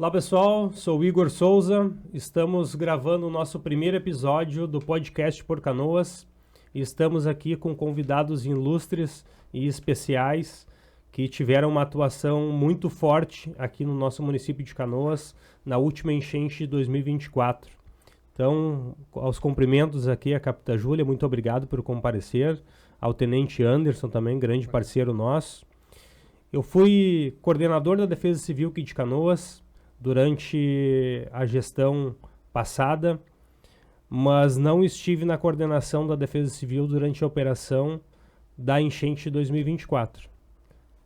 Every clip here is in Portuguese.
Olá pessoal, sou o Igor Souza, estamos gravando o nosso primeiro episódio do podcast Por Canoas e estamos aqui com convidados ilustres e especiais que tiveram uma atuação muito forte aqui no nosso município de Canoas na última enchente de 2024. Então, aos cumprimentos aqui a Capitã Júlia, muito obrigado por comparecer, ao Tenente Anderson também, grande parceiro nosso. Eu fui coordenador da Defesa Civil aqui de Canoas durante a gestão passada, mas não estive na coordenação da Defesa Civil durante a operação da enchente de 2024.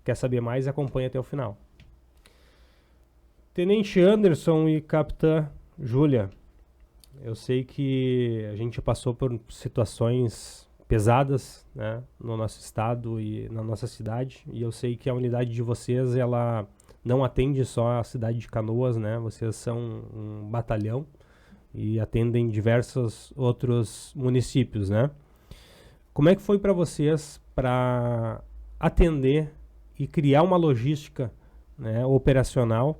Quer saber mais? Acompanhe até o final. Tenente Anderson e Capitã Júlia, eu sei que a gente passou por situações pesadas, né, no nosso estado e na nossa cidade, e eu sei que a unidade de vocês, ela não atende só a cidade de Canoas, né? Vocês são um batalhão e atendem diversos outros municípios, né? Como é que foi para vocês para atender e criar uma logística, né, operacional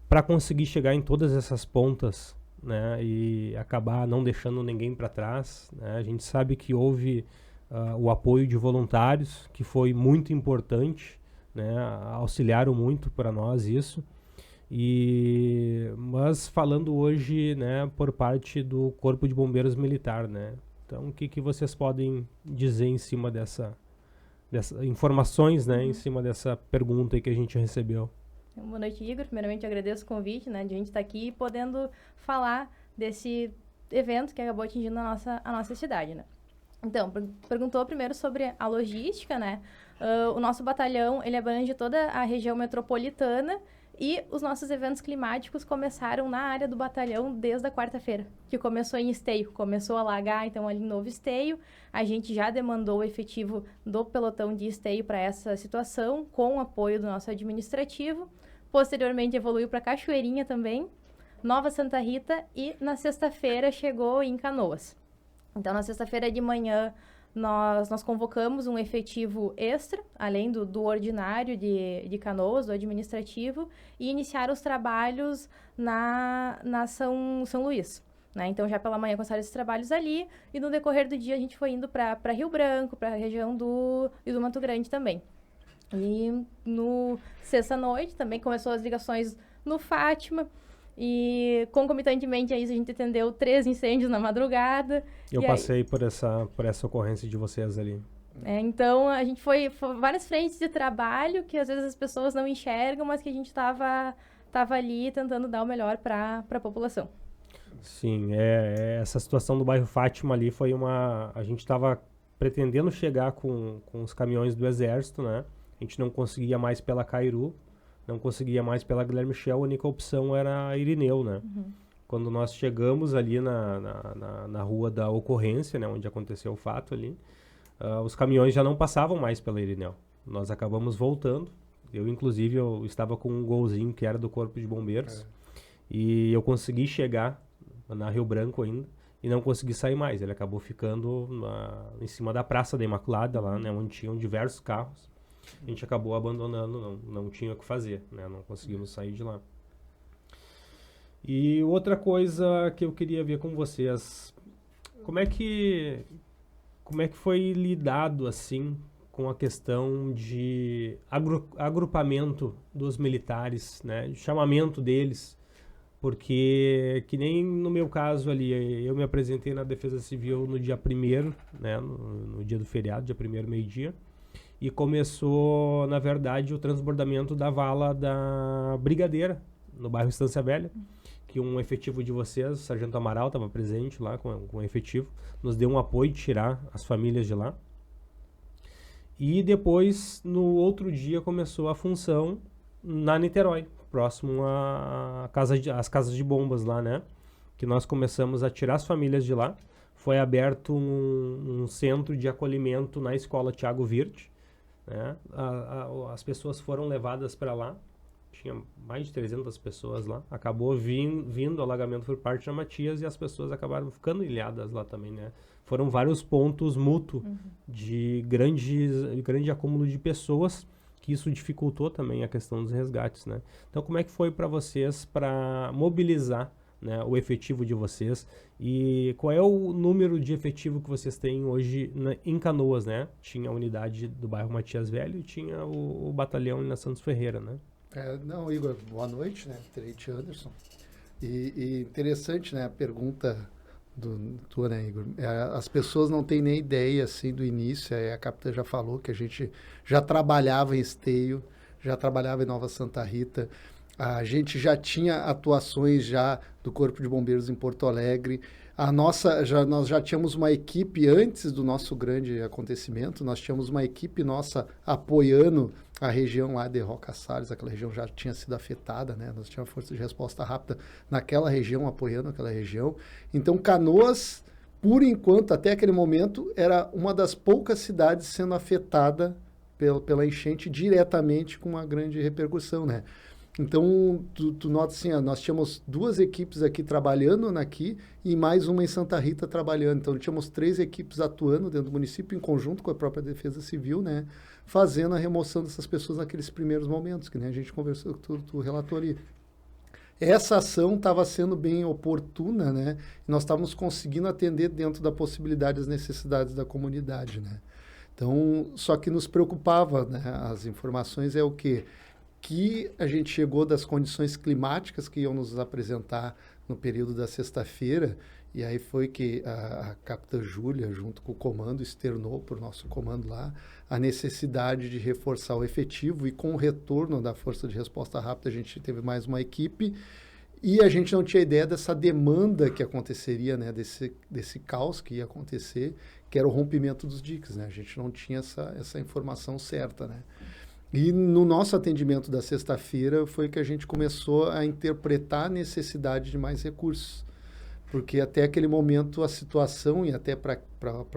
para conseguir chegar em todas essas pontas, né, e acabar não deixando ninguém para trás, né? A gente sabe que houve o apoio de voluntários, que foi muito importante, né, auxiliaram muito para nós isso, mas falando hoje, né, por parte do Corpo de Bombeiros Militar, né? Então, o que vocês podem dizer em cima dessas informações, né, em cima dessa pergunta aí que a gente recebeu? Boa noite, Igor. Primeiramente, agradeço o convite, né, de a gente estar aqui podendo falar desse evento que acabou atingindo a nossa cidade, né? Então, perguntou primeiro sobre a logística, né? O nosso batalhão, ele abrange toda a região metropolitana e os nossos eventos climáticos começaram na área do batalhão desde a quarta-feira, que começou em Esteio, começou a alagar, então, ali em Novo Esteio. A gente já demandou o efetivo do pelotão de Esteio para essa situação, com o apoio do nosso administrativo. Posteriormente, evoluiu para Cachoeirinha também, Nova Santa Rita e, na sexta-feira, chegou em Canoas. Então, na sexta-feira de manhã, nós convocamos um efetivo extra, além do ordinário de Canoas, do administrativo, e iniciaram os trabalhos na São Luís, né? Então, já pela manhã começaram esses trabalhos ali, e no decorrer do dia a gente foi indo para Rio Branco, para a região do Mato Grande também. E no sexta-noite também começou as ligações no Fátima. E, concomitantemente a isso, a gente atendeu 3 incêndios na madrugada. Eu passei por essa ocorrência de vocês ali. Então, a gente foi várias frentes de trabalho que, às vezes, as pessoas não enxergam, mas que a gente estava ali tentando dar o melhor para a população. Sim, essa situação do bairro Fátima ali foi a gente estava pretendendo chegar com os caminhões do Exército, né? A gente não conseguia mais pela Cairu, não conseguia mais pela Guilherme Michel, a única opção era a Irineu, né? Uhum. Quando nós chegamos ali na rua da ocorrência, né, onde aconteceu o fato ali, os caminhões já não passavam mais pela Irineu. Nós acabamos voltando. Inclusive, eu estava com um golzinho que era do Corpo de Bombeiros. E eu consegui chegar na Rio Branco ainda e não consegui sair mais. Ele acabou ficando em cima da Praça da Imaculada, lá, né, onde tinham diversos carros. A gente acabou abandonando, não tinha o que fazer, né? Não conseguimos sair de lá. E outra coisa que eu queria ver com vocês, como é que foi lidado, assim, com a questão de agrupamento dos militares, né? De chamamento deles, porque, que nem no meu caso ali, eu me apresentei na Defesa Civil no dia 1º, né? No dia do feriado, dia 1º, meio-dia. E começou, na verdade, o transbordamento da vala da Brigadeira, no bairro Estância Velha, que um efetivo de vocês, o Sargento Amaral, estava presente lá com o efetivo, nos deu um apoio de tirar as famílias de lá. E depois, no outro dia, começou a função na Niterói, próximo às casas de bombas lá, né? Que nós começamos a tirar as famílias de lá. Foi aberto um centro de acolhimento na escola Thiago Virte, né? As pessoas foram levadas para lá, tinha mais de 300 pessoas lá, acabou vindo alagamento por parte da Matias e as pessoas acabaram ficando ilhadas lá também, né? Foram vários pontos mútuos de grande acúmulo de pessoas que isso dificultou também a questão dos resgates, né? Então, como é que foi para vocês para mobilizar, né, o efetivo de vocês e qual é o número de efetivo que vocês têm hoje em Canoas, né? Tinha a unidade do bairro Matias Velho e tinha o batalhão na Santos Ferreira, né? Não, Igor, boa noite, né? Tenente Anderson. E interessante, né, a pergunta tua, né, Igor? As pessoas não têm nem ideia, assim, do início. A capitã já falou que a gente já trabalhava em Esteio, já trabalhava em Nova Santa Rita. A gente já tinha atuações já do Corpo de Bombeiros em Porto Alegre. Nós já tínhamos uma equipe antes do nosso grande acontecimento. Nós tínhamos uma equipe nossa apoiando a região lá de Roca Salles. Aquela região já tinha sido afetada, né? Nós tínhamos a força de resposta rápida naquela região, apoiando aquela região. Então, Canoas, por enquanto, até aquele momento, era uma das poucas cidades sendo afetada pela enchente diretamente com uma grande repercussão, né? Então, tu nota assim, nós tínhamos 2 equipes aqui trabalhando aqui e mais uma em Santa Rita trabalhando. Então, tínhamos 3 equipes atuando dentro do município em conjunto com a própria Defesa Civil, né? Fazendo a remoção dessas pessoas naqueles primeiros momentos, que nem a gente conversou, tu relatou ali. Essa ação estava sendo bem oportuna, né? E nós estávamos conseguindo atender dentro da possibilidade as necessidades da comunidade, né? Então, só que nos preocupava, né? As informações é o quê? Que a gente chegou das condições climáticas que iam nos apresentar no período da sexta-feira, e aí foi que a capitã Júlia, junto com o comando, externou para o nosso comando lá a necessidade de reforçar o efetivo, e com o retorno da Força de Resposta Rápida a gente teve mais uma equipe, e a gente não tinha ideia dessa demanda que aconteceria, né, desse caos que ia acontecer, que era o rompimento dos diques, né? A gente não tinha essa informação certa, né? E no nosso atendimento da sexta-feira foi que a gente começou a interpretar a necessidade de mais recursos. Porque até aquele momento a situação, e até para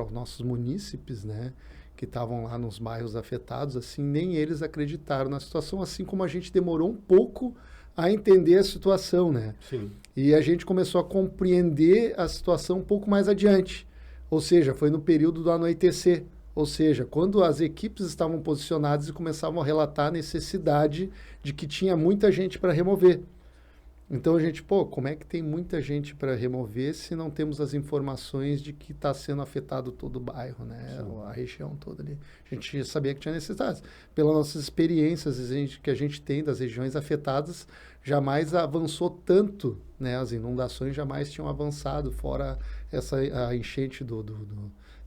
os nossos munícipes, né, que estavam lá nos bairros afetados, assim, nem eles acreditaram na situação, assim como a gente demorou um pouco a entender a situação, né? Sim. E a gente começou a compreender a situação um pouco mais adiante. Ou seja, foi no período do anoitecer. Ou seja, quando as equipes estavam posicionadas e começavam a relatar a necessidade de que tinha muita gente para remover. Então a gente, como é que tem muita gente para remover se não temos as informações de que está sendo afetado todo o bairro, né? A região toda ali. A gente sabia que tinha necessidades. Pelas nossas experiências que a gente tem das regiões afetadas, jamais avançou tanto, né? As inundações jamais tinham avançado, fora a enchente do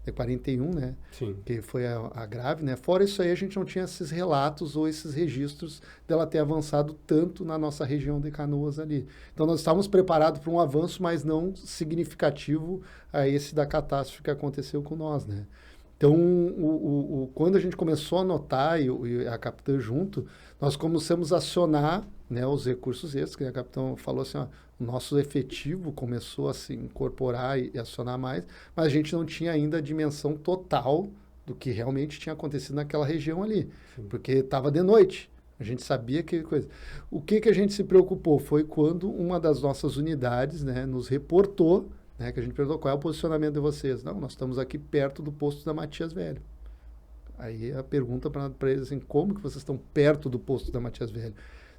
de 41, né? Sim. Que foi a grave, né? Fora isso aí, a gente não tinha esses relatos ou esses registros dela ter avançado tanto na nossa região de Canoas ali. Então, nós estávamos preparados para um avanço, mas não significativo a esse da catástrofe que aconteceu com nós, né? Então, quando a gente começou a notar, e a capitã junto, nós começamos a acionar, né, os recursos extras, que a capitã falou assim, ó, o nosso efetivo começou a se incorporar e acionar mais, mas a gente não tinha ainda a dimensão total do que realmente tinha acontecido naquela região ali, porque estava de noite. A gente sabia que coisa. O que a gente se preocupou foi quando uma das nossas unidades, né, nos reportou, né, que a gente perguntou qual é o posicionamento de vocês. Não, nós estamos aqui perto do posto da Matias Velho. Aí a pergunta para eles assim, como que vocês estão perto do posto da Matias Velho?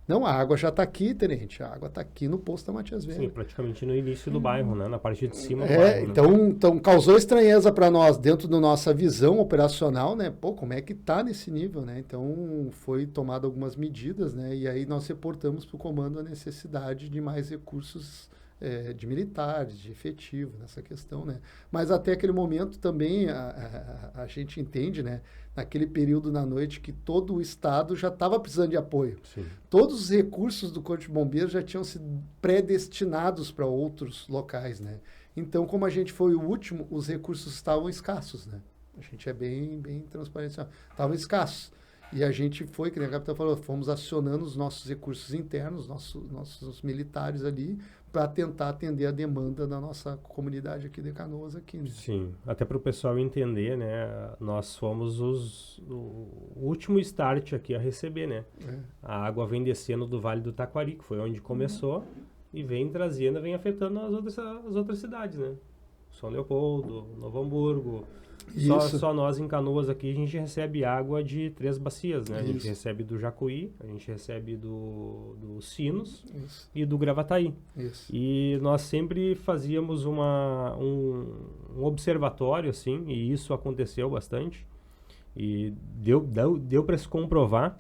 Não, a água já está aqui, tenente. A água está aqui no posto da Matias Velho. Sim, praticamente no início do bairro, né? Na parte de cima do bairro. Então causou estranheza para nós, dentro da nossa visão operacional, né? Como é que está nesse nível, né? Então, foi tomado algumas medidas, né? E aí nós reportamos para o comando a necessidade de mais recursos de militares, de efetivo nessa questão, né? Mas até aquele momento também a gente entende, né? Naquele período na noite que todo o estado já estava precisando de apoio. Sim. Todos os recursos do Corpo de Bombeiros já tinham sido predestinados para outros locais, né? Então, como a gente foi o último, os recursos estavam escassos, né? A gente é bem transparente. Estavam escassos. E a gente foi, que nem a capitã falou, fomos acionando os nossos recursos internos, nossos militares ali, para tentar atender a demanda da nossa comunidade aqui de Canoas aqui, né? Sim, até para o pessoal entender, né? Nós fomos o último start aqui a receber, né? A água vem descendo do Vale do Taquari, que foi onde começou, e vem trazendo, vem afetando as outras cidades, né? São Leopoldo, Novo Hamburgo, Isso. Só nós em Canoas aqui, a gente recebe água de 3 bacias, né? A gente Isso. recebe do Jacuí, a gente recebe do Sinos Isso. e do Gravataí. Isso. E nós sempre fazíamos um observatório, assim, e isso aconteceu bastante. E deu para se comprovar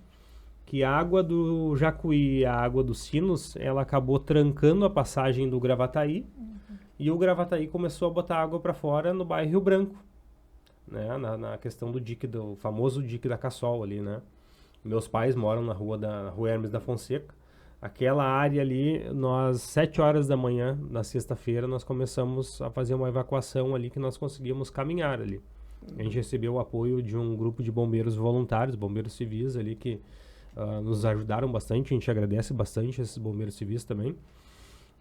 que a água do Jacuí e a água do Sinos, ela acabou trancando a passagem do Gravataí, e o Gravataí começou a botar água para fora no bairro Rio Branco, né? Na questão do dique, do famoso dique da Cassol ali, né? Meus pais moram na rua Hermes da Fonseca. Aquela área ali, nós, 7 horas da manhã, na sexta-feira, nós começamos a fazer uma evacuação ali que nós conseguíamos caminhar ali. A gente recebeu o apoio de um grupo de bombeiros voluntários, bombeiros civis ali, que nos ajudaram bastante. A gente agradece bastante esses bombeiros civis também.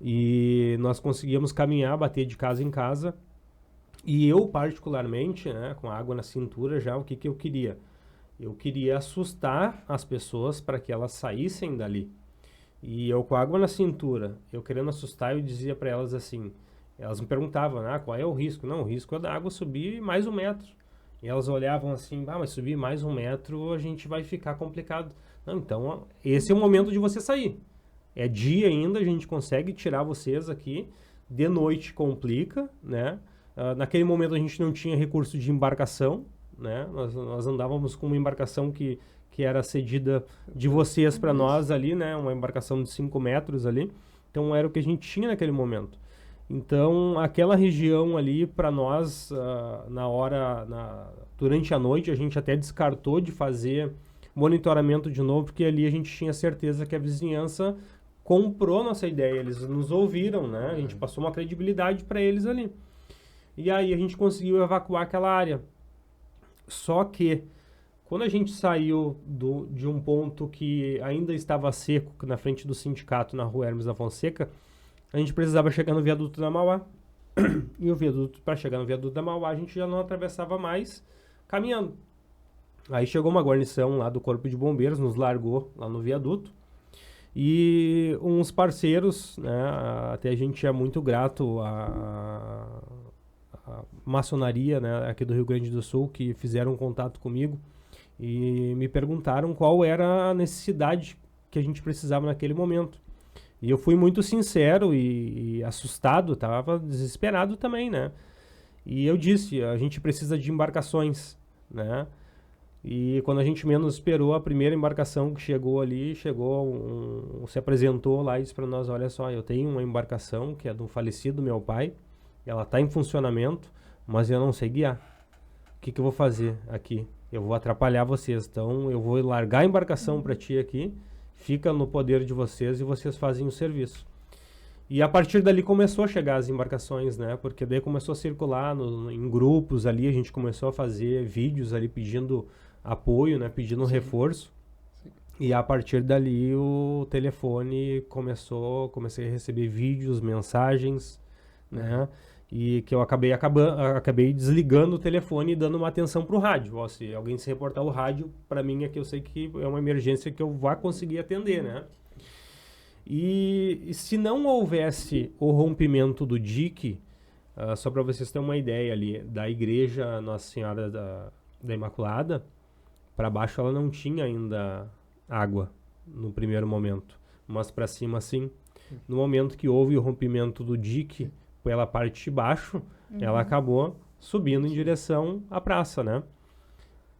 E nós conseguíamos caminhar, bater de casa em casa. E eu, particularmente, né, com a água na cintura já, o que eu queria? Eu queria assustar as pessoas para que elas saíssem dali. E eu, com a água na cintura, eu querendo assustar, eu dizia para elas assim, elas me perguntavam, qual é o risco? Não, o risco é da água subir mais 1 metro. E elas olhavam assim, mas subir mais 1 metro a gente vai ficar complicado. Não, então esse é o momento de você sair. É dia ainda, a gente consegue tirar vocês aqui. De noite complica, né? Naquele momento a gente não tinha recurso de embarcação, né? Nós andávamos com uma embarcação que era cedida de vocês para nós ali, né? Uma embarcação de 5 metros ali. Então era o que a gente tinha naquele momento. Então aquela região ali para nós, durante a noite, a gente até descartou de fazer monitoramento de novo, porque ali a gente tinha certeza que a vizinhança comprou nossa ideia, eles nos ouviram, né? A gente passou uma credibilidade para eles ali. E aí a gente conseguiu evacuar aquela área. Só que quando a gente saiu de um ponto que ainda estava seco, na frente do sindicato, na rua Hermes da Fonseca, a gente precisava chegar no viaduto da Mauá. E o viaduto, para chegar no viaduto da Mauá, a gente já não atravessava mais caminhando. Aí chegou uma guarnição lá do Corpo de Bombeiros, nos largou lá no viaduto. E uns parceiros, né, até a gente é muito grato à maçonaria, né, aqui do Rio Grande do Sul, que fizeram contato comigo e me perguntaram qual era a necessidade que a gente precisava naquele momento. E eu fui muito sincero e assustado, estava desesperado também, né? E eu disse, a gente precisa de embarcações, né? E quando a gente menos esperou, a primeira embarcação que chegou ali, se apresentou lá e disse para nós, olha só, eu tenho uma embarcação que é do falecido meu pai, ela está em funcionamento, mas eu não sei guiar. O que eu vou fazer aqui? Eu vou atrapalhar vocês, então eu vou largar a embarcação para ti aqui, fica no poder de vocês e vocês fazem o serviço. E a partir dali começou a chegar as embarcações, né? Porque daí começou a circular em grupos ali, a gente começou a fazer vídeos ali pedindo apoio, né? Pedindo um reforço. Sim. E a partir dali o telefone comecei a receber vídeos, mensagens, né? E que eu acabei desligando o telefone e dando uma atenção pro rádio. Ó, se alguém se reportar o rádio, para mim é que eu sei que é uma emergência que eu vá conseguir atender, né? E se não houvesse o rompimento do dique, só para vocês terem uma ideia ali, da igreja Nossa Senhora da Imaculada, para baixo ela não tinha ainda água no primeiro momento, mas para cima sim. No momento que houve o rompimento do dique pela parte de baixo, ela acabou subindo em direção à praça, né?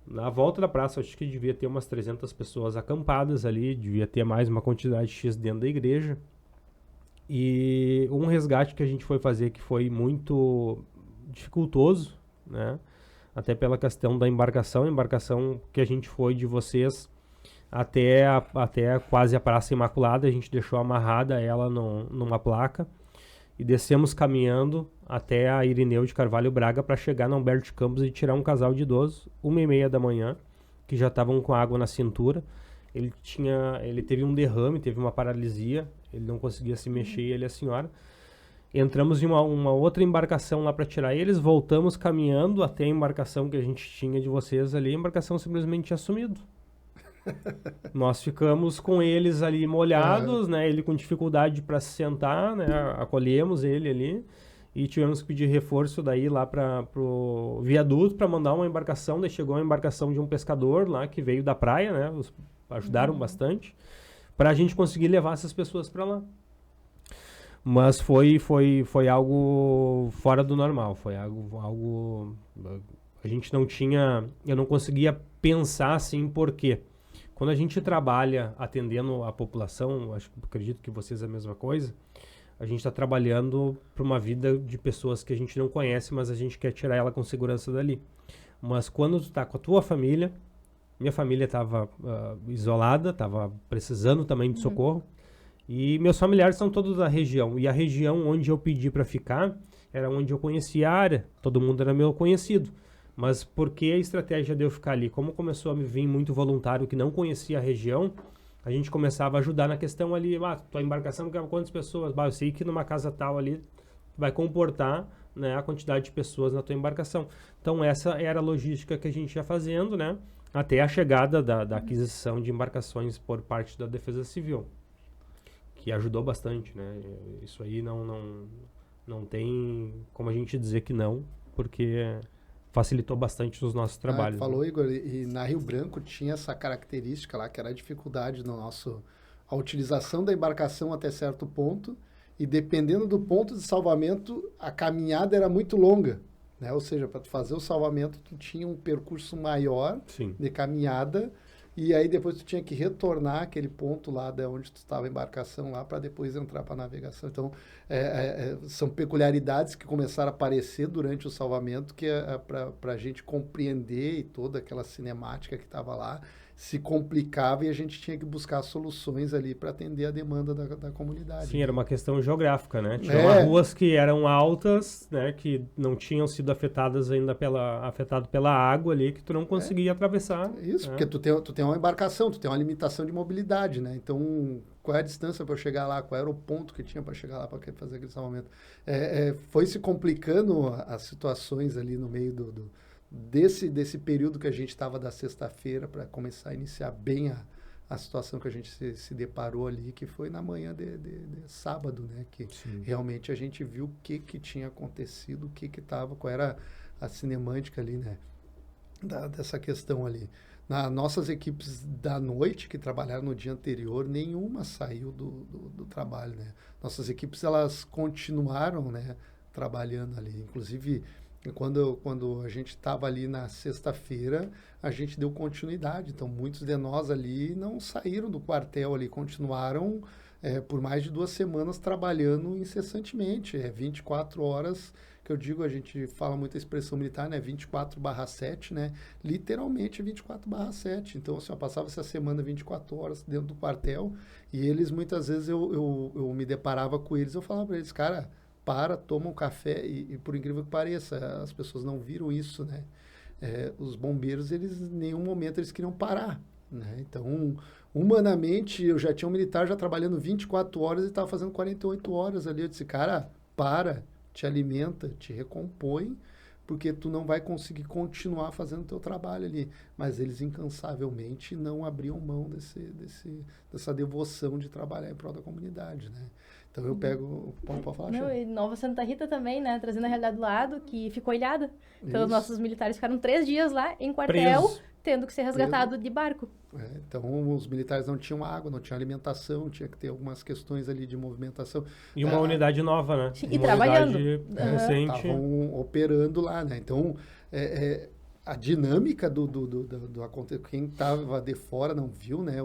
Na volta da praça, acho que devia ter umas 300 pessoas acampadas ali, devia ter mais uma quantidade X dentro da igreja. E um resgate que a gente foi fazer que foi muito dificultoso, né? Até pela questão da embarcação que a gente foi de vocês até quase a Praça Imaculada, a gente deixou amarrada ela numa placa e descemos caminhando até a Irineu de Carvalho Braga para chegar na Humberto de Campos e tirar um casal de idosos, 1h30 da manhã, que já estavam com água na cintura. Ele teve um derrame, teve uma paralisia, ele não conseguia se mexer, ele e a senhora. Entramos em uma outra embarcação lá para tirar eles, voltamos caminhando até a embarcação que a gente tinha de vocês ali, a embarcação simplesmente tinha sumido. Nós ficamos com eles ali molhados, né? Ele com dificuldade para se sentar, né? Acolhemos ele ali e tivemos que pedir reforço daí lá para o viaduto para mandar uma embarcação. Daí chegou uma embarcação de um pescador lá que veio da praia, né? Ajudaram bastante para a gente conseguir levar essas pessoas para lá. Mas foi algo fora do normal, foi algo a gente não tinha, eu não conseguia pensar assim por quê. Quando a gente trabalha atendendo a população, acredito que vocês é a mesma coisa, a gente está trabalhando para uma vida de pessoas que a gente não conhece, mas a gente quer tirar ela com segurança dali. Mas quando tu está com a tua família, minha família estava isolada, estava precisando também de socorro, e meus familiares são todos da região, e a região onde eu pedi para ficar era onde eu conhecia a área, todo mundo era meu conhecido. Mas por que a estratégia de eu ficar ali? Como começou a me vir muito voluntário que não conhecia a região, a gente começava a ajudar na questão ali, tua embarcação cabe quantas pessoas? Eu sei que numa casa tal ali vai comportar, né, a quantidade de pessoas na tua embarcação. Então essa era a logística que a gente ia fazendo, né, até a chegada da aquisição de embarcações por parte da Defesa Civil, que ajudou bastante, né? Isso aí não tem como a gente dizer que não, porque facilitou bastante os nossos trabalhos. Falou, né? Igor, e na Rio Branco tinha essa característica lá, que era a dificuldade a utilização da embarcação até certo ponto, e dependendo do ponto de salvamento, a caminhada era muito longa, né? Ou seja, para tu fazer o salvamento, tu tinha um percurso maior de caminhada, e aí depois tu tinha que retornar aquele ponto lá de onde tu estava a embarcação lá para depois entrar para a navegação. Então, são peculiaridades que começaram a aparecer durante o salvamento que para a gente compreender, e toda aquela cinemática que estava lá se complicava, e a gente tinha que buscar soluções ali para atender a demanda da comunidade. Sim, era uma questão geográfica, né? Tinha ruas que eram altas, né? Que não tinham sido afetadas ainda afetado pela água ali, que tu não conseguia atravessar. Isso, né? Porque tu tem uma embarcação, tu tem uma limitação de mobilidade, né? Então, qual é a distância para eu chegar lá? Qual era o ponto que tinha para chegar lá para fazer aquele salvamento? Foi se complicando as situações ali no meio desse período que a gente estava da sexta-feira para começar a iniciar bem a situação que a gente se deparou ali, que foi na manhã de sábado, né? Que realmente a gente viu o que tinha acontecido, qual era a cinemântica ali, né? Dessa questão ali. Nossas equipes da noite, que trabalharam no dia anterior, nenhuma saiu do trabalho, né? Nossas equipes, elas continuaram, né, trabalhando ali. Inclusive, quando a gente estava ali na sexta-feira, a gente deu continuidade. Então, muitos de nós ali não saíram do quartel ali, continuaram por mais de 2 semanas trabalhando incessantemente. 24 horas, que eu digo, a gente fala muito a expressão militar, né? 24/7, né? Literalmente 24/7. Então, assim, eu passava essa semana 24 horas dentro do quartel, e eles, muitas vezes, eu me deparava com eles, eu falava para eles, cara, toma um café, e por incrível que pareça, as pessoas não viram isso, né? Os bombeiros, eles, em nenhum momento, eles queriam parar, né? Então, humanamente, eu já tinha um militar já trabalhando 24 horas e estava fazendo 48 horas ali. Eu disse, cara, te alimenta, te recompõe, porque tu não vai conseguir continuar fazendo o teu trabalho ali. Mas eles, incansavelmente, não abriam mão dessa devoção de trabalhar em prol da comunidade, né? Então, eu pego... Pode falar, Não, e Nova Santa Rita também, né? Trazendo a realidade do lado, que ficou ilhada. Então, os nossos militares ficaram 3 dias lá, em quartel, tendo que ser resgatado de barco. Então, os militares não tinham água, não tinham alimentação, tinha que ter algumas questões ali de movimentação. E uma unidade nova, né? E trabalhando. Recente. Estavam operando lá, né? Então, a dinâmica do quem estava de fora não viu, né?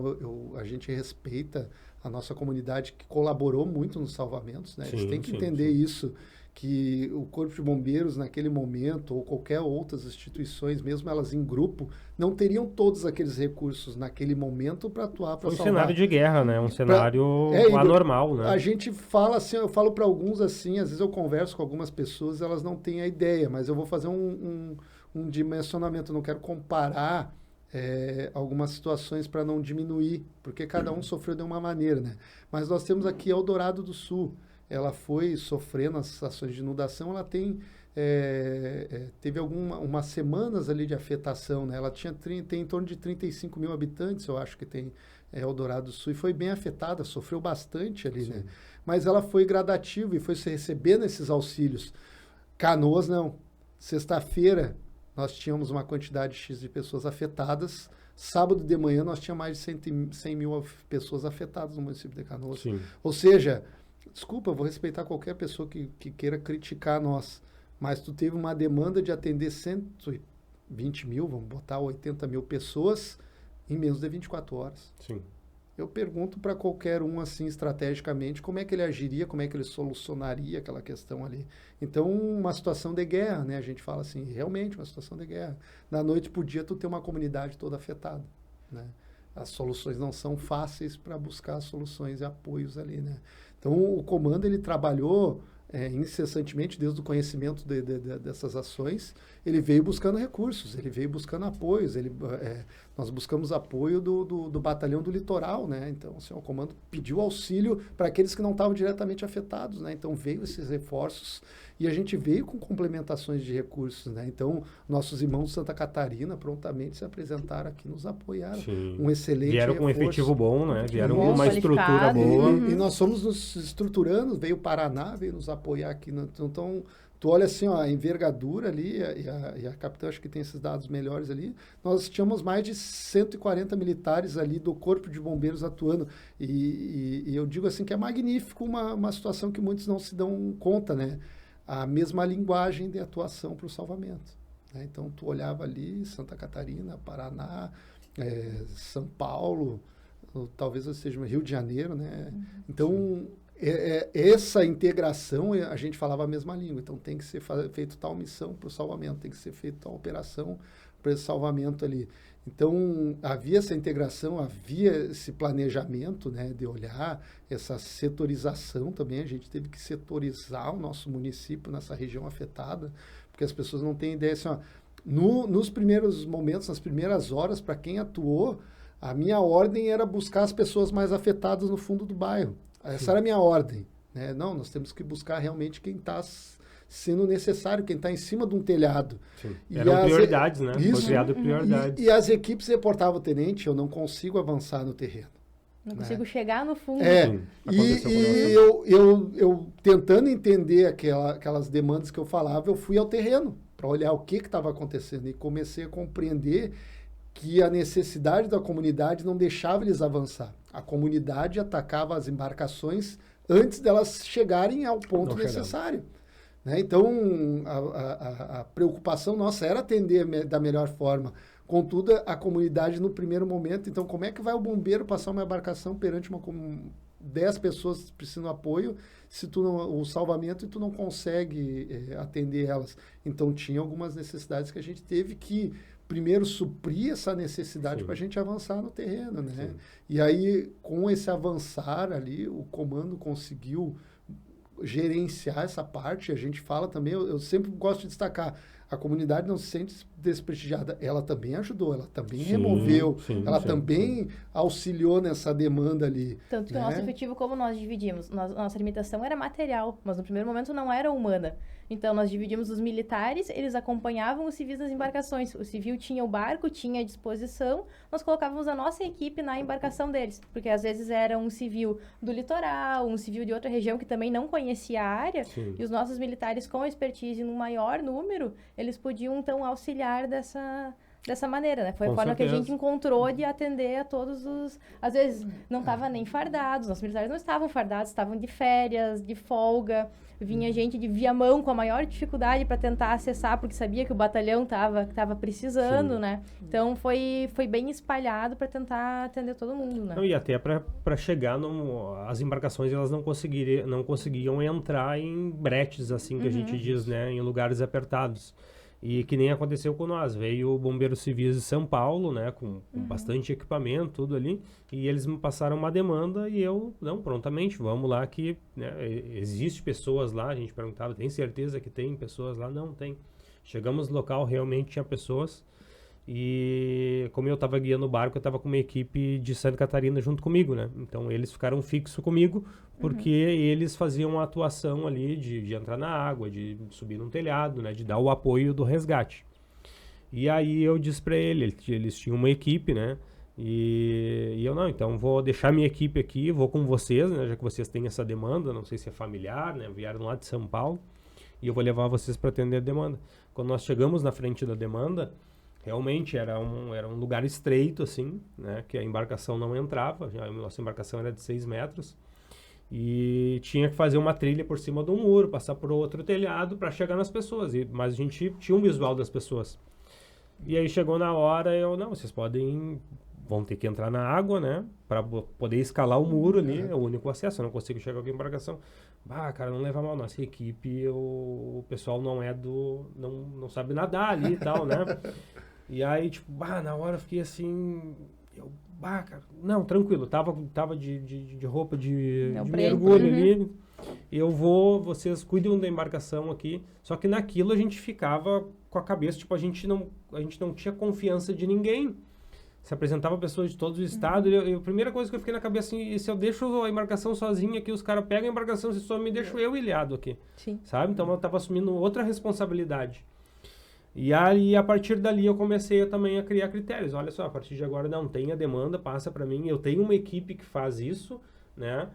A gente respeita a nossa comunidade, que colaborou muito nos salvamentos, né? Eles têm que entender isso, que o Corpo de Bombeiros, naquele momento, ou qualquer outras instituições, mesmo elas em grupo, não teriam todos aqueles recursos naquele momento para atuar, para salvar. Um cenário de guerra, né? Um cenário anormal, né? A gente fala assim, eu falo para alguns assim, às vezes eu converso com algumas pessoas, elas não têm a ideia, mas eu vou fazer um dimensionamento, eu não quero comparar algumas situações para não diminuir, porque cada um sofreu de uma maneira, né? Mas nós temos aqui Eldorado do Sul, ela foi sofrendo as ações de inundação, ela teve umas semanas ali de afetação, né? Ela tem em torno de 35 mil habitantes, eu acho que tem Eldorado do Sul, e foi bem afetada, sofreu bastante ali, né? mas ela foi gradativa e foi se recebendo esses auxílios. Canoas, não. Sexta-feira, nós tínhamos uma quantidade X de pessoas afetadas. Sábado de manhã, nós tínhamos mais de 100 mil pessoas afetadas no município de Canoas. Sim. Ou seja, desculpa, eu vou respeitar qualquer pessoa que queira criticar nós, mas tu teve uma demanda de atender 120 mil, vamos botar 80 mil pessoas em menos de 24 horas. Sim. Eu pergunto para qualquer um, assim, estrategicamente, como é que ele agiria, como é que ele solucionaria aquela questão ali. Então, uma situação de guerra, né? A gente fala assim, realmente uma situação de guerra. Da noite para o dia, tu tem uma comunidade toda afetada, né? As soluções não são fáceis para buscar soluções e apoios ali, né? Então, o comando, ele trabalhou incessantemente, desde o conhecimento dessas ações, ele veio buscando recursos, ele veio buscando apoios, nós buscamos apoio do batalhão do litoral, né? Então, assim, o comando pediu auxílio para aqueles que não estavam diretamente afetados, né? Então, veio esses reforços e a gente veio com complementações de recursos, né? Então, nossos irmãos de Santa Catarina prontamente se apresentaram aqui, nos apoiaram. Sim. Um excelente Vieram com um reforço. efetivo bom, né? Vieram bom, com uma estrutura qualificado. boa. E nós fomos nos estruturando, veio o Paraná, veio nos apoiar aqui. Então, tu olha assim, ó, a envergadura ali, e a capitã acho que tem esses dados melhores ali, nós tínhamos mais de 140 militares ali do Corpo de Bombeiros atuando. E eu digo assim que é magnífico uma situação que muitos não se dão conta, né? A mesma linguagem de atuação para o salvamento, né? Então, tu olhava ali, Santa Catarina, Paraná, São Paulo, ou talvez eu esteja no Rio de Janeiro, né? Então, essa integração, a gente falava a mesma língua. Então, tem que ser feito tal missão para o salvamento, tem que ser feita tal operação para esse salvamento ali. Então, havia essa integração, havia esse planejamento, né, de olhar, essa setorização também. A gente teve que setorizar o nosso município nessa região afetada, porque as pessoas não têm ideia. Assim, ó, nos primeiros momentos, nas primeiras horas, para quem atuou, a minha ordem era buscar as pessoas mais afetadas no fundo do bairro. Essa era a minha ordem, né? Não, nós temos que buscar realmente quem está sendo necessário, quem está em cima de um telhado. Sim. Eram prioridades, né? Isso. Foi criado prioridades. E as equipes reportavam, tenente, eu não consigo avançar no terreno. Não consigo chegar no fundo. Sim, E eu tentando entender aquelas demandas que eu falava, eu fui ao terreno para olhar o que estava acontecendo e comecei a compreender que a necessidade da comunidade não deixava eles avançar. A comunidade atacava as embarcações antes delas chegarem ao ponto necessário. Né? Então, a preocupação nossa era atender da melhor forma. Contudo, a comunidade no primeiro momento, então, como é que vai o bombeiro passar uma embarcação perante 10 pessoas precisando de apoio, se o salvamento e tu não consegue atender elas? Então, tinha algumas necessidades que a gente teve que primeiro suprir essa necessidade para a gente avançar no terreno, né? Sim. E aí, com esse avançar ali, o comando conseguiu gerenciar essa parte. A gente fala também, eu sempre gosto de destacar, a comunidade não se sente desprestigiada. Ela também ajudou, ela também removeu, ela também auxiliou nessa demanda ali. Tanto que o nosso efetivo, como nós dividimos, nossa limitação era material, mas no primeiro momento não era humana. Então, nós dividimos os militares, eles acompanhavam os civis nas embarcações. O civil tinha o barco, tinha a disposição, nós colocávamos a nossa equipe na embarcação deles. Porque, às vezes, era um civil do litoral, um civil de outra região que também não conhecia a área. Sim. E os nossos militares, com expertise no maior número, eles podiam, então, auxiliar dessa maneira, né? Foi a forma que a gente encontrou de atender a todos os... Às vezes, não estava nem fardados, nossos militares não estavam fardados, estavam de férias, de folga. Vinha gente de Viamão com a maior dificuldade para tentar acessar, porque sabia que o batalhão estava precisando, né? Então, foi bem espalhado para tentar atender todo mundo, né? Não, e até para chegar, as embarcações elas não conseguiam entrar em bretes, assim que a gente diz, né? Em lugares apertados. E que nem aconteceu com nós. Veio o Bombeiro Civis de São Paulo, né? Com bastante equipamento, tudo ali. E eles me passaram uma demanda e eu, prontamente, vamos lá que... Né, existe pessoas lá, a gente perguntava, tem certeza que tem pessoas lá? Não, tem. Chegamos no local, realmente tinha pessoas. E como eu estava guiando o barco, eu estava com uma equipe de Santa Catarina junto comigo, né? Então, eles ficaram fixos comigo, porque eles faziam a atuação ali de entrar na água, de subir num telhado, né? De dar o apoio do resgate. E aí eu disse para eles tinham uma equipe, né? E eu não, então vou deixar minha equipe aqui, vou com vocês, né, já que vocês têm essa demanda, não sei se é familiar, né, vieram lá de São Paulo, e eu vou levar vocês para atender a demanda. Quando nós chegamos na frente da demanda, realmente era um lugar estreito, assim, né, que a embarcação não entrava, a nossa embarcação era de 6 metros, e tinha que fazer uma trilha por cima do muro, passar por outro telhado para chegar nas pessoas, mas a gente tinha um visual das pessoas. E aí chegou na hora, não, vocês vão ter que entrar na água, né, para poder escalar o muro ali, é o único acesso, eu não consigo chegar com a embarcação. Cara, não leva mal, nossa equipe, o pessoal não sabe nadar ali e tal, né. E aí, tipo, na hora eu fiquei assim, cara, não, tranquilo, tava de roupa de mergulho ali, vocês cuidam da embarcação aqui, só que naquilo a gente ficava com a cabeça, tipo, a gente não tinha confiança de ninguém. Se apresentava pessoas de todos os estados, a primeira coisa que eu fiquei na cabeça assim, se eu deixo a embarcação sozinha aqui, os caras pegam a embarcação, se só me deixo eu ilhado aqui, sabe? Então eu tava assumindo outra responsabilidade. E aí, a partir dali, eu comecei também a criar critérios. Olha só, a partir de agora não tem a demanda, passa para mim. Eu tenho uma equipe que faz isso, né?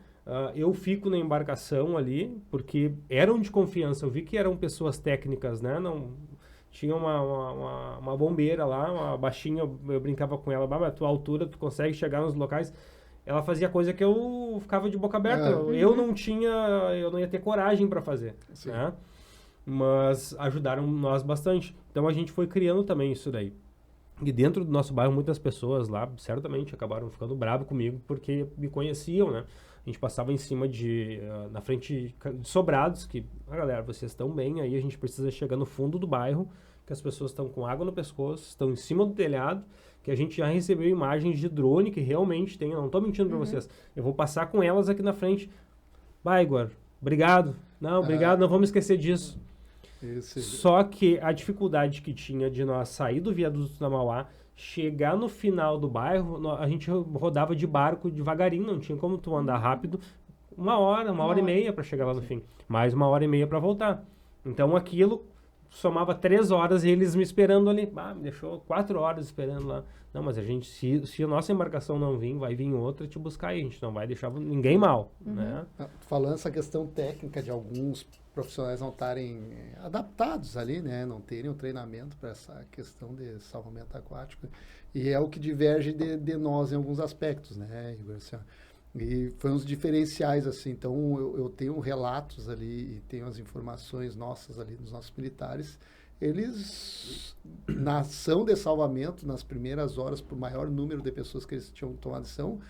Eu fico na embarcação ali, porque eram de confiança. Eu vi que eram pessoas técnicas, né? Não, tinha uma bombeira lá, uma baixinha, eu brincava com ela. A tua altura, tu consegue chegar nos locais. Ela fazia coisa que eu ficava de boca aberta. Eu não ia ter coragem para fazer, né? Mas ajudaram nós bastante. Então a gente foi criando também isso daí. E dentro do nosso bairro, muitas pessoas lá, certamente, acabaram ficando bravos comigo, porque me conheciam, né? A gente passava em cima na frente de sobrados, que, galera, vocês estão bem, aí a gente precisa chegar no fundo do bairro, que as pessoas estão com água no pescoço, estão em cima do telhado, que a gente já recebeu imagens de drone que realmente tem, eu não estou mentindo para vocês. Eu vou passar com elas aqui na frente. Vai, Igor, obrigado. Não, obrigado, não vamos esquecer disso. Só que a dificuldade que tinha de nós sair do viaduto da Mauá, chegar no final do bairro, a gente rodava de barco devagarinho, não tinha como tu andar rápido. Uma hora e meia para chegar lá no fim. Mais 1h30 para voltar. Então aquilo somava 3 horas e eles me esperando ali. Me deixou 4 horas esperando lá. Não, mas a gente, se a nossa embarcação não vir, vai vir outra te buscar aí. A gente não vai deixar ninguém mal, né? Falando essa questão técnica de alguns profissionais não estarem adaptados ali, né? Não terem um treinamento para essa questão de salvamento aquático. E é o que diverge de nós em alguns aspectos, né, Igor? Assim, e foi uns diferenciais, assim. Então, eu tenho relatos ali e tenho as informações nossas ali dos nossos militares. Eles, na ação de salvamento, nas primeiras horas, por maior número de pessoas que eles tinham tomado ação,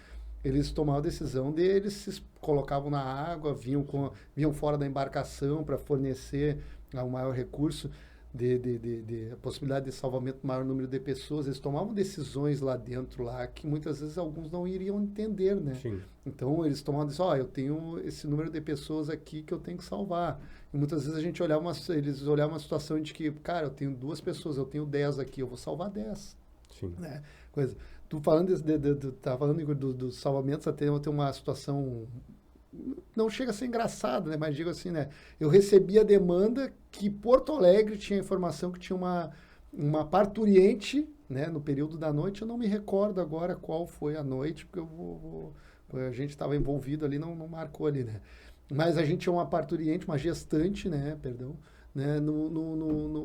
eles tomavam a decisão de eles se colocavam na água, vinham fora da embarcação para fornecer um maior recurso de a possibilidade de salvamento do maior número de pessoas. Eles tomavam decisões lá dentro, lá, que muitas vezes alguns não iriam entender, né? Sim. Então, eles tomavam decisão, eu tenho esse número de pessoas aqui que eu tenho que salvar. E muitas vezes eles olhavam uma situação de que, cara, eu tenho 2 pessoas, eu tenho 10 aqui, eu vou salvar 10. Sim. Né? Coisa. Tu falando tá falando dos salvamentos, até tem uma situação, não chega a ser engraçado, né? Mas digo assim, né? Eu recebi a demanda que Porto Alegre tinha informação que tinha uma parturiente, né? No período da noite, eu não me recordo agora qual foi a noite, porque a gente estava envolvido ali, não marcou ali, né? Mas a gente tinha uma parturiente, uma gestante, né? Perdão, né?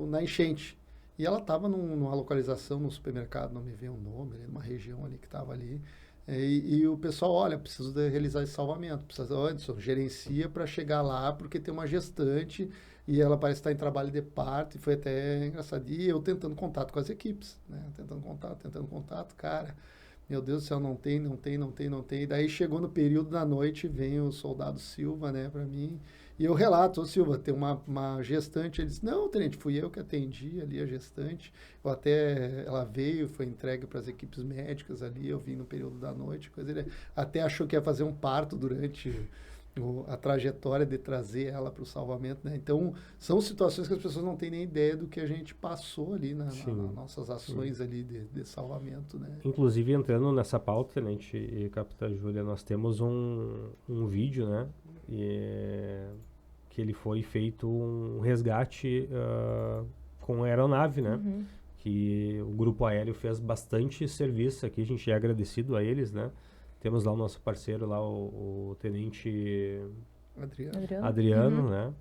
Na enchente. E ela estava numa localização no supermercado, não me veio o nome, numa região ali que estava ali. E o pessoal, olha, preciso realizar esse salvamento. Anderson, gerencia para chegar lá, porque tem uma gestante e ela parece estar em trabalho de parto. E foi até engraçado. E eu tentando contato com as equipes, né? Tentando contato. Cara, meu Deus do céu, não tem. E daí chegou no período da noite, vem o soldado Silva, né, para mim. E eu relato, Silva, tem uma gestante. Ele disse, não, tenente, fui eu que atendi ali a gestante. Ela veio, foi entregue para as equipes médicas ali, eu vim no período da noite. Ele até achou que ia fazer um parto durante a trajetória de trazer ela para o salvamento, né? Então, são situações que as pessoas não têm nem ideia do que a gente passou ali nas nossas ações ali de salvamento, né? Inclusive, entrando nessa pauta, Tenente e Capitã Júlia, nós temos um vídeo, né? Que ele foi feito um resgate com aeronave, né? que o Grupo Aéreo fez bastante serviço aqui, a gente é agradecido a eles, né? Temos lá o nosso parceiro lá, o Tenente Adriano, né?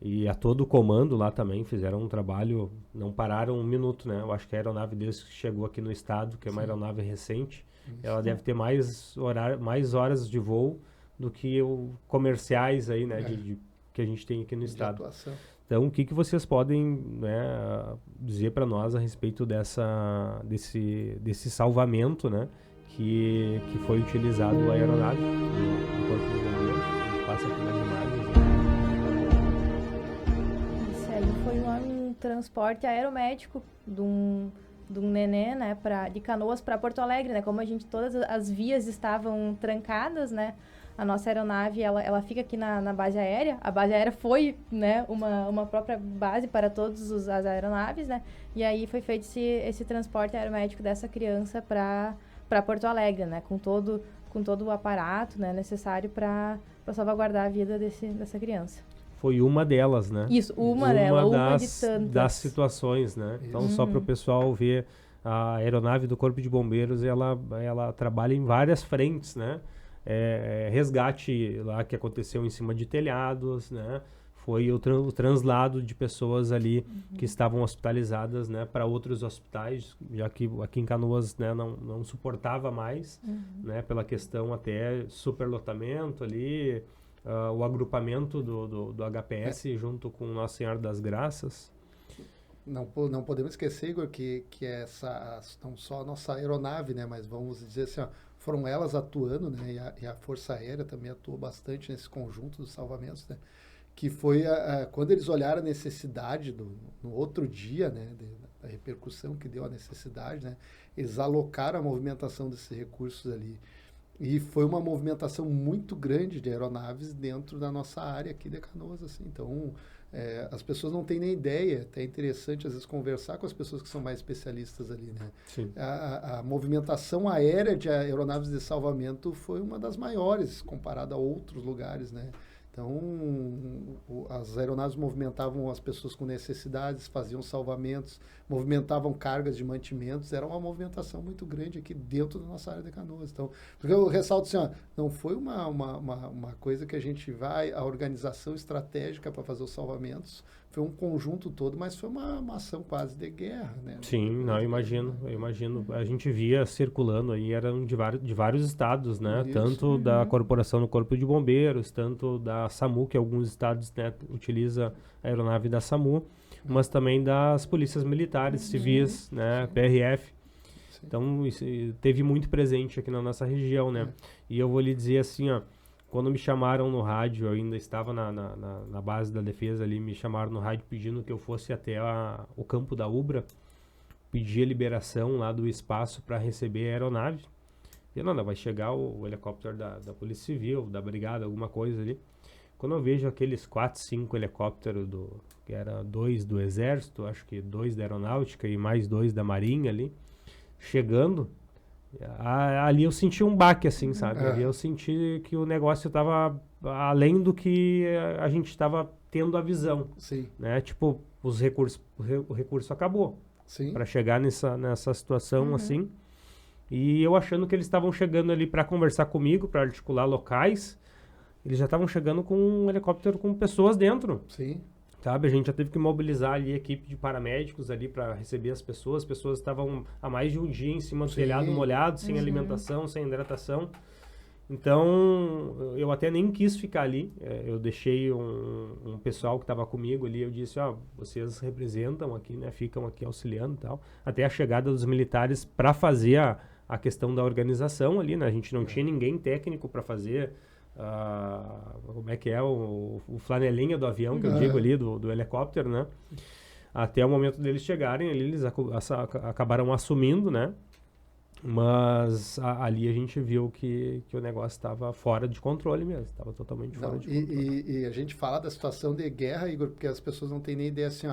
E a todo o comando lá também fizeram um trabalho, não pararam um minuto, né? Eu acho que a aeronave desde que chegou aqui no estado, que é uma aeronave recente, ela deve ter mais horas de voo do que comerciais aí, né? Que a gente tem aqui no estado. Atuação. Então, o que vocês podem, né, dizer para nós a respeito desse salvamento, né? Que foi utilizado a aeronave no Corpo de Bombeiros. A gente passa aqui nas imagens. Isso aí foi um transporte aeromédico de um neném, né, de Canoas para Porto Alegre, né? Como todas as vias estavam trancadas, né? A nossa aeronave, ela fica aqui na base aérea. A base aérea foi, né, uma própria base para todas as aeronaves, né? E aí foi feito esse transporte aeromédico dessa criança para Porto Alegre, né? Com todo o aparato, né, necessário para salvaguardar a vida dessa criança. Foi uma delas, né? Isso, uma de tantas. Das situações, né? Então, só para o pessoal ver, a aeronave do Corpo de Bombeiros, ela trabalha em várias frentes, né? Resgate lá que aconteceu em cima de telhados, né? Foi o translado de pessoas ali que estavam hospitalizadas, né, para outros hospitais, já que aqui em Canoas, né, não suportava mais, né, pela questão até superlotamento ali, o agrupamento do HPS junto com Nossa Senhora das Graças. Não podemos esquecer, Igor, que essa, não só a nossa aeronave, né, mas vamos dizer assim, ó, foram elas atuando, né, e a Força Aérea também atuou bastante nesse conjunto dos salvamentos, né, que foi quando eles olharam a necessidade no outro dia, né, da repercussão que deu a necessidade, né, eles alocaram a movimentação desses recursos ali. E foi uma movimentação muito grande de aeronaves dentro da nossa área aqui de Canoas, assim. Então, as pessoas não têm nem ideia, até é interessante às vezes conversar com as pessoas que são mais especialistas ali, né? Sim. A movimentação aérea de aeronaves de salvamento foi uma das maiores comparada a outros lugares, né? Então, as aeronaves movimentavam as pessoas com necessidades, faziam salvamentos, movimentavam cargas de mantimentos, era uma movimentação muito grande aqui dentro da nossa área de Canoas. Então, porque eu ressalto assim, ó, não foi uma coisa que a gente a organização estratégica para fazer os salvamentos, foi um conjunto todo, mas foi uma ação quase de guerra, né? Sim, eu imagino. A gente via circulando aí, eram de vários estados, né? Isso, tanto da Corporação do Corpo de Bombeiros, tanto da SAMU, que alguns estados, né, utiliza a aeronave da SAMU, mas também das polícias militares, civis, né? PRF. Sim. Então, isso teve muito presente aqui na nossa região, né? E eu vou lhe dizer assim, ó, quando me chamaram no rádio, eu ainda estava na base da defesa ali, me chamaram no rádio pedindo que eu fosse até o campo da UBRA, pedir a liberação lá do espaço para receber a aeronave. E não, vai chegar o helicóptero da Polícia Civil, da Brigada, alguma coisa ali. Quando eu vejo aqueles 4, 5 helicópteros, que era 2 do Exército, acho que 2 da Aeronáutica e mais 2 da Marinha ali, chegando, ali eu senti um baque, assim, sabe? Ali eu senti que o negócio estava além do que a gente estava tendo a visão. Sim. Né? Tipo, o recurso acabou. Sim. Para chegar nessa situação, assim. E eu achando que eles estavam chegando ali para conversar comigo, para articular locais. Eles já estavam chegando com um helicóptero com pessoas dentro. Sim. Sabe? A gente já teve que mobilizar ali a equipe de paramédicos ali para receber as pessoas. As pessoas estavam há mais de um dia em cima do telhado molhado, sem alimentação, sem hidratação. Então, eu até nem quis ficar ali. Eu deixei um pessoal que estava comigo ali. Eu disse, vocês representam aqui, né? Ficam aqui auxiliando e tal. Até a chegada dos militares para fazer a questão da organização ali, né? A gente não tinha ninguém técnico para fazer... como é que é o flanelinha do avião, que eu digo ali, do helicóptero, né? Até o momento deles chegarem, ali eles acabaram assumindo, né? Mas ali a gente viu que o negócio estava fora de controle mesmo, estava totalmente fora de controle. E a gente fala da situação de guerra, Igor, porque as pessoas não têm nem ideia assim,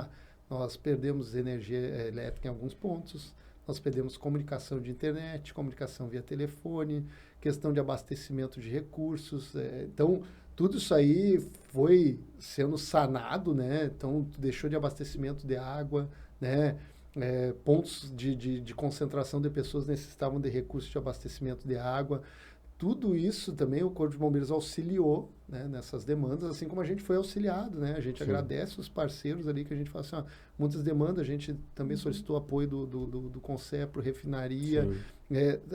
nós perdemos energia elétrica em alguns pontos, nós perdemos comunicação de internet, comunicação via telefone, questão de abastecimento de recursos. Então, tudo isso aí foi sendo sanado, né? Então, deixou de abastecimento de água, né? pontos de concentração de pessoas necessitavam de recursos de abastecimento de água. Tudo isso também o Corpo de Bombeiros auxiliou, né, nessas demandas, assim como a gente foi auxiliado, né? A gente agradece os parceiros ali que a gente fala assim, ó, muitas demandas, a gente também solicitou apoio do Concepro, refinaria,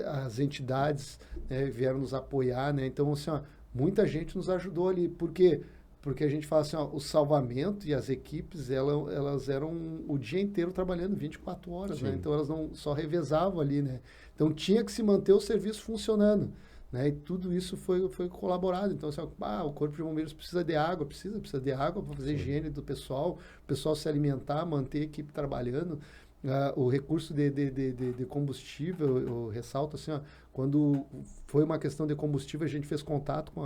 as entidades, né, vieram nos apoiar, né? Então, assim, ó, muita gente nos ajudou ali. Por quê? Porque a gente fala assim, ó, o salvamento e as equipes, elas eram o dia inteiro trabalhando, 24 horas, né? Então, elas não só revezavam ali, né? Então, tinha que se manter o serviço funcionando. Né? E tudo isso foi colaborado. Então, assim, o Corpo de Bombeiros precisa de água, precisa de água para fazer higiene do pessoal, o pessoal se alimentar, manter a equipe trabalhando. O recurso de combustível, eu ressalto assim, ó, quando foi uma questão de combustível, a gente fez contato com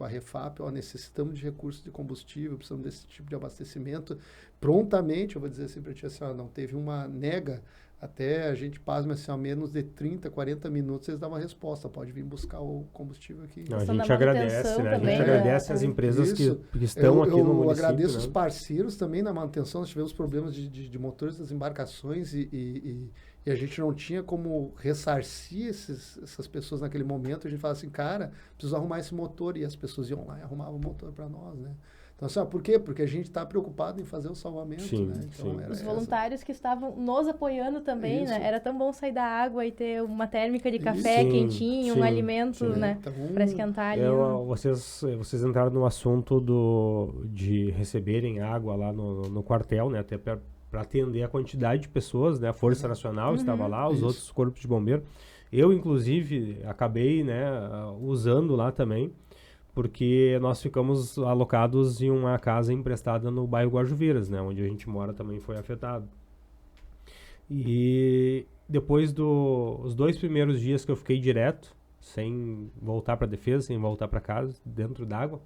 a Refap, ó, necessitamos de recursos de combustível, precisamos desse tipo de abastecimento. Prontamente, eu vou dizer assim para ti, assim, ó, não teve uma nega. Até a gente pasma assim, a menos de 30, 40 minutos, eles davam a resposta. Pode vir buscar o combustível aqui. Não, a gente agradece, né? A gente agradece as empresas que estão aqui no município. Eu agradeço os parceiros também na manutenção. Nós tivemos problemas de motores das embarcações e a gente não tinha como ressarcir essas pessoas naquele momento. A gente fala assim, cara, preciso arrumar esse motor. E as pessoas iam lá e arrumavam o motor para nós, né? Então, assim, por quê? Porque a gente está preocupado em fazer o salvamento, né? Então, os voluntários que estavam nos apoiando também, né? Era tão bom sair da água e ter uma térmica de café quentinho, um alimento, né? Então, para esquentar ali. Vocês entraram no assunto de receberem água lá no quartel, né? Até para atender a quantidade de pessoas, né? A Força Nacional estava lá, os outros corpos de bombeiro. Eu, inclusive, acabei, né, usando lá também, porque nós ficamos alocados em uma casa emprestada no bairro Guajuviras, né, onde a gente mora também foi afetado. E depois os 2 primeiros dias que eu fiquei direto, sem voltar para a defesa, sem voltar para casa, dentro d'água,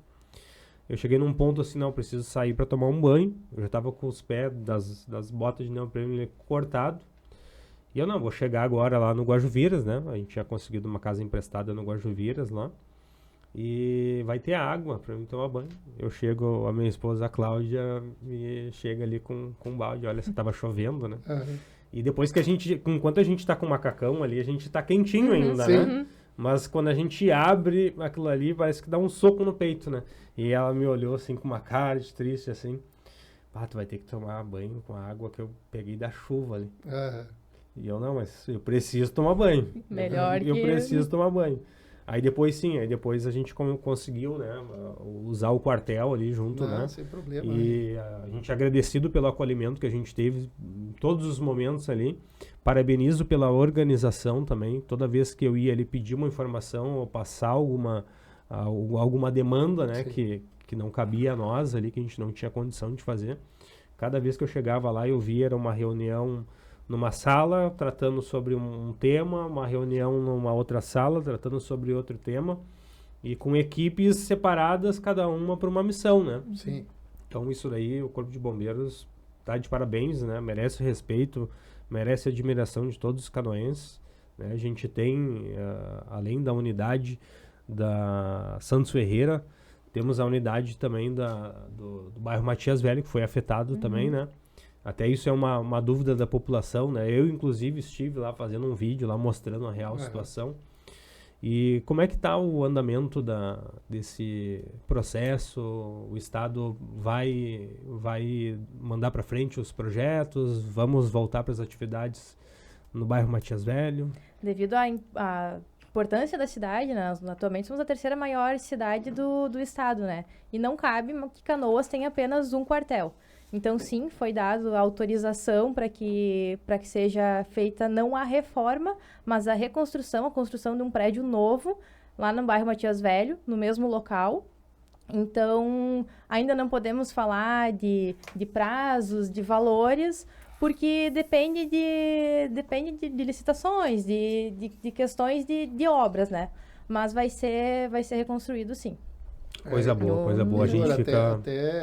eu cheguei num ponto assim, não, preciso sair para tomar um banho. Eu já estava com os pés das botas de neoprene cortado. E eu não, vou chegar agora lá no Guajuviras, né, a gente tinha conseguido uma casa emprestada no Guajuviras lá. E vai ter água para mim tomar banho. Eu chego, a minha esposa, a Cláudia, me chega ali com um balde. Olha, estava chovendo, né? E depois que enquanto a gente tá com o macacão ali, a gente tá quentinho ainda, né? Mas quando a gente abre aquilo ali, parece que dá um soco no peito, né? E ela me olhou assim com uma cara de triste, assim. Tu vai ter que tomar banho com a água que eu peguei da chuva ali. E eu, não, mas eu preciso tomar banho. Eu preciso tomar banho. Aí depois a gente conseguiu, né, usar o quartel ali junto, né? Sem problema. E a gente é agradecido pelo acolhimento que a gente teve em todos os momentos ali. Parabenizo pela organização também. Toda vez que eu ia ali pedir uma informação ou passar alguma demanda, né, que não cabia a nós ali, que a gente não tinha condição de fazer. Cada vez que eu chegava lá, eu via, era uma reunião numa sala tratando sobre um tema, uma reunião numa outra sala tratando sobre outro tema, e com equipes separadas, cada uma para uma missão, né? Sim. Então isso daí, o Corpo de Bombeiros tá de parabéns, né? Merece respeito, merece admiração de todos os canoenses, né? A gente tem, além da unidade da Santos Ferreira, temos a unidade também do bairro Matias Velho, que foi afetado também, né? Até isso é uma dúvida da população, né? Eu, inclusive, estive lá fazendo um vídeo lá mostrando a real situação. E como é que está o andamento desse processo? O Estado vai mandar para frente os projetos? Vamos voltar para as atividades no bairro Matias Velho? Devido à importância da cidade, né? Atualmente somos a 3ª maior cidade do estado, né? E não cabe que Canoas tenha apenas um quartel. Então, sim, foi dado autorização para que seja feita não a reforma, mas a reconstrução, a construção de um prédio novo lá no bairro Matias Velho, no mesmo local. Então, ainda não podemos falar de prazos, de valores, porque depende de licitações, de questões de obras, né? Mas vai ser reconstruído, sim. Coisa boa. A gente fica...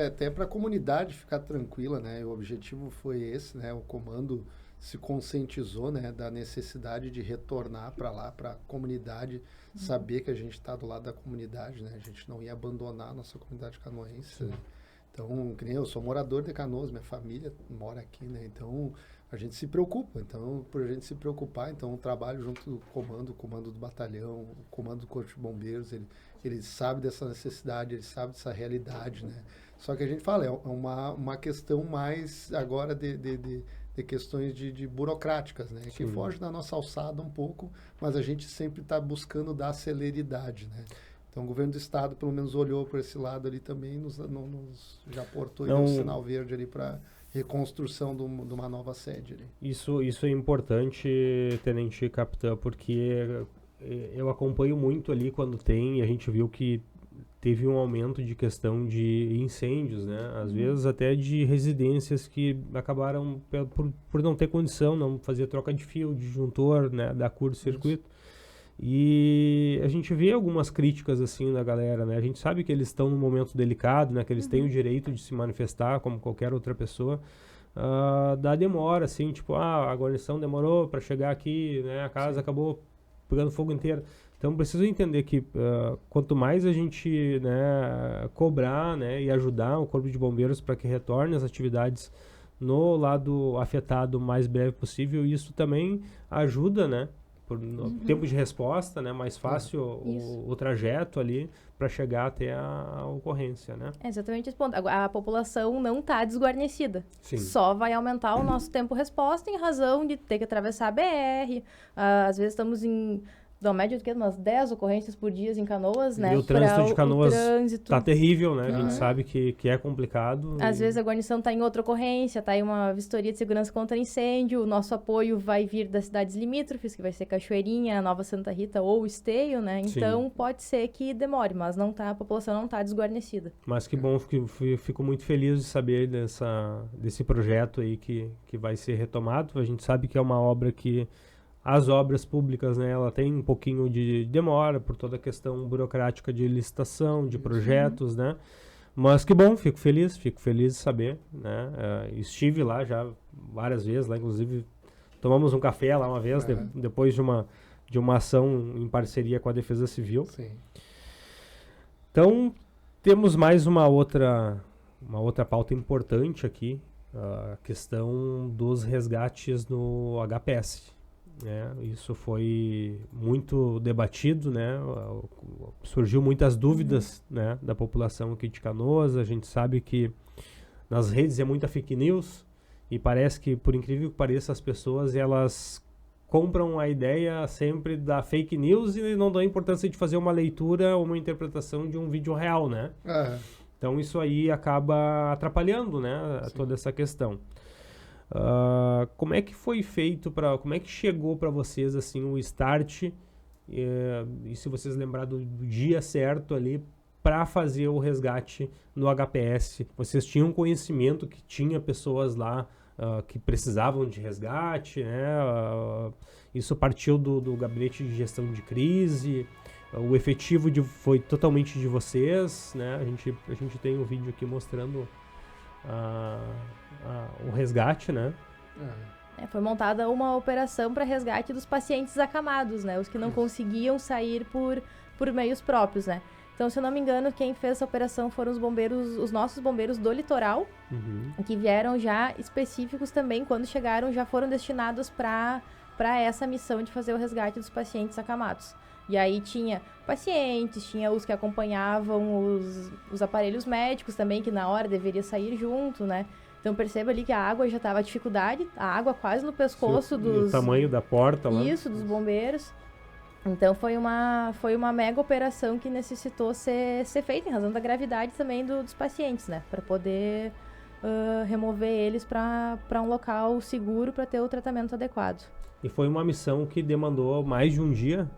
Até para a comunidade ficar tranquila, né? O objetivo foi esse, né? O comando se conscientizou, né, da necessidade de retornar para lá, para a comunidade, saber que a gente está do lado da comunidade, né? A gente não ia abandonar a nossa comunidade canoense, né? Então, que nem eu sou morador de Canoas, minha família mora aqui, né? Então, a gente se preocupa. Então, por a gente se preocupar, então, o trabalho junto do comando do batalhão, o comando do Corpo de Bombeiros, ele sabe dessa necessidade, ele sabe dessa realidade, né? Só que a gente fala, é uma questão mais agora de questões de burocráticas, né? Que foge da nossa alçada um pouco, mas a gente sempre está buscando dar celeridade, né? Então, o governo do estado, pelo menos, olhou por esse lado ali também, já portou um sinal verde ali para reconstrução de uma nova sede ali. Isso é importante, Tenente Capitão, porque eu acompanho muito ali quando a gente viu que teve um aumento de questão de incêndios, né? Às vezes até de residências que acabaram por não ter condição, não fazer troca de fio, disjuntor, né? Da curto-circuito. E a gente vê algumas críticas assim da galera, né? A gente sabe que eles estão num momento delicado, né? Que eles têm o direito de se manifestar como qualquer outra pessoa. Da demora, assim, tipo, a guarnição demorou para chegar aqui, né? A casa acabou pegando fogo inteiro. Então, preciso entender que quanto mais a gente, né, cobrar, né, e ajudar o Corpo de Bombeiros para que retorne as atividades no lado afetado o mais breve possível, isso também ajuda, né? Por tempo de resposta, né? Mais fácil o trajeto ali para chegar até a ocorrência, né? É exatamente esse ponto. A população não está desguarnecida. Sim. Só vai aumentar o nosso tempo-resposta em razão de ter que atravessar a BR. Às vezes estamos em... uma média de umas 10 ocorrências por dia em Canoas, né? E o trânsito de Canoas tá terrível, né? A gente Uhum. sabe que é complicado. Às vezes a guarnição está em outra ocorrência, está em uma vistoria de segurança contra incêndio, o nosso apoio vai vir das cidades limítrofes, que vai ser Cachoeirinha, Nova Santa Rita ou Esteio, né? Então pode ser que demore, mas a população não está desguarnecida. Mas que bom, fico muito feliz de saber desse projeto aí que vai ser retomado. A gente sabe que é uma obra que as obras públicas, né, ela tem um pouquinho de demora por toda a questão burocrática de licitação, de projetos, né? Mas que bom, fico feliz de saber, né? Estive lá já várias vezes, lá inclusive tomamos um café lá uma vez, depois de uma ação em parceria com a Defesa Civil. Sim. Então, temos mais uma outra pauta importante aqui, a questão dos resgates no HPS. Isso foi muito debatido, né? Surgiu muitas dúvidas, né, da população aqui de Canoas. A gente sabe que nas redes é muita fake news e parece que, por incrível que pareça, as pessoas elas compram a ideia sempre da fake news e não dão a importância de fazer uma leitura ou uma interpretação de um vídeo real, né? Então isso aí acaba atrapalhando, né, toda essa questão. Como é que foi feito como é que chegou para vocês assim o start e se vocês lembrar do dia certo ali para fazer o resgate no HPS? Vocês tinham conhecimento que tinha pessoas lá que precisavam de resgate, né? Isso partiu do gabinete de gestão de crise. O efetivo foi totalmente de vocês, né? A gente tem um vídeo aqui mostrando o resgate, né? Foi montada uma operação para resgate dos pacientes acamados, né? Os que não conseguiam sair por meios próprios, né? Então, se eu não me engano, quem fez essa operação foram os nossos bombeiros do litoral, que vieram já específicos também, quando chegaram, já foram destinados para essa missão de fazer o resgate dos pacientes acamados. E aí tinha pacientes, tinha os que acompanhavam os aparelhos médicos também, que na hora deveria sair junto, né? Então perceba ali que a água já estava dificuldade, a água quase no pescoço dos... O tamanho da porta lá. Isso, dos bombeiros. Então foi uma mega operação que necessitou ser feita, em razão da gravidade também dos pacientes, né? Para poder remover eles para um local seguro para ter o tratamento adequado. E foi uma missão que demandou mais de um dia?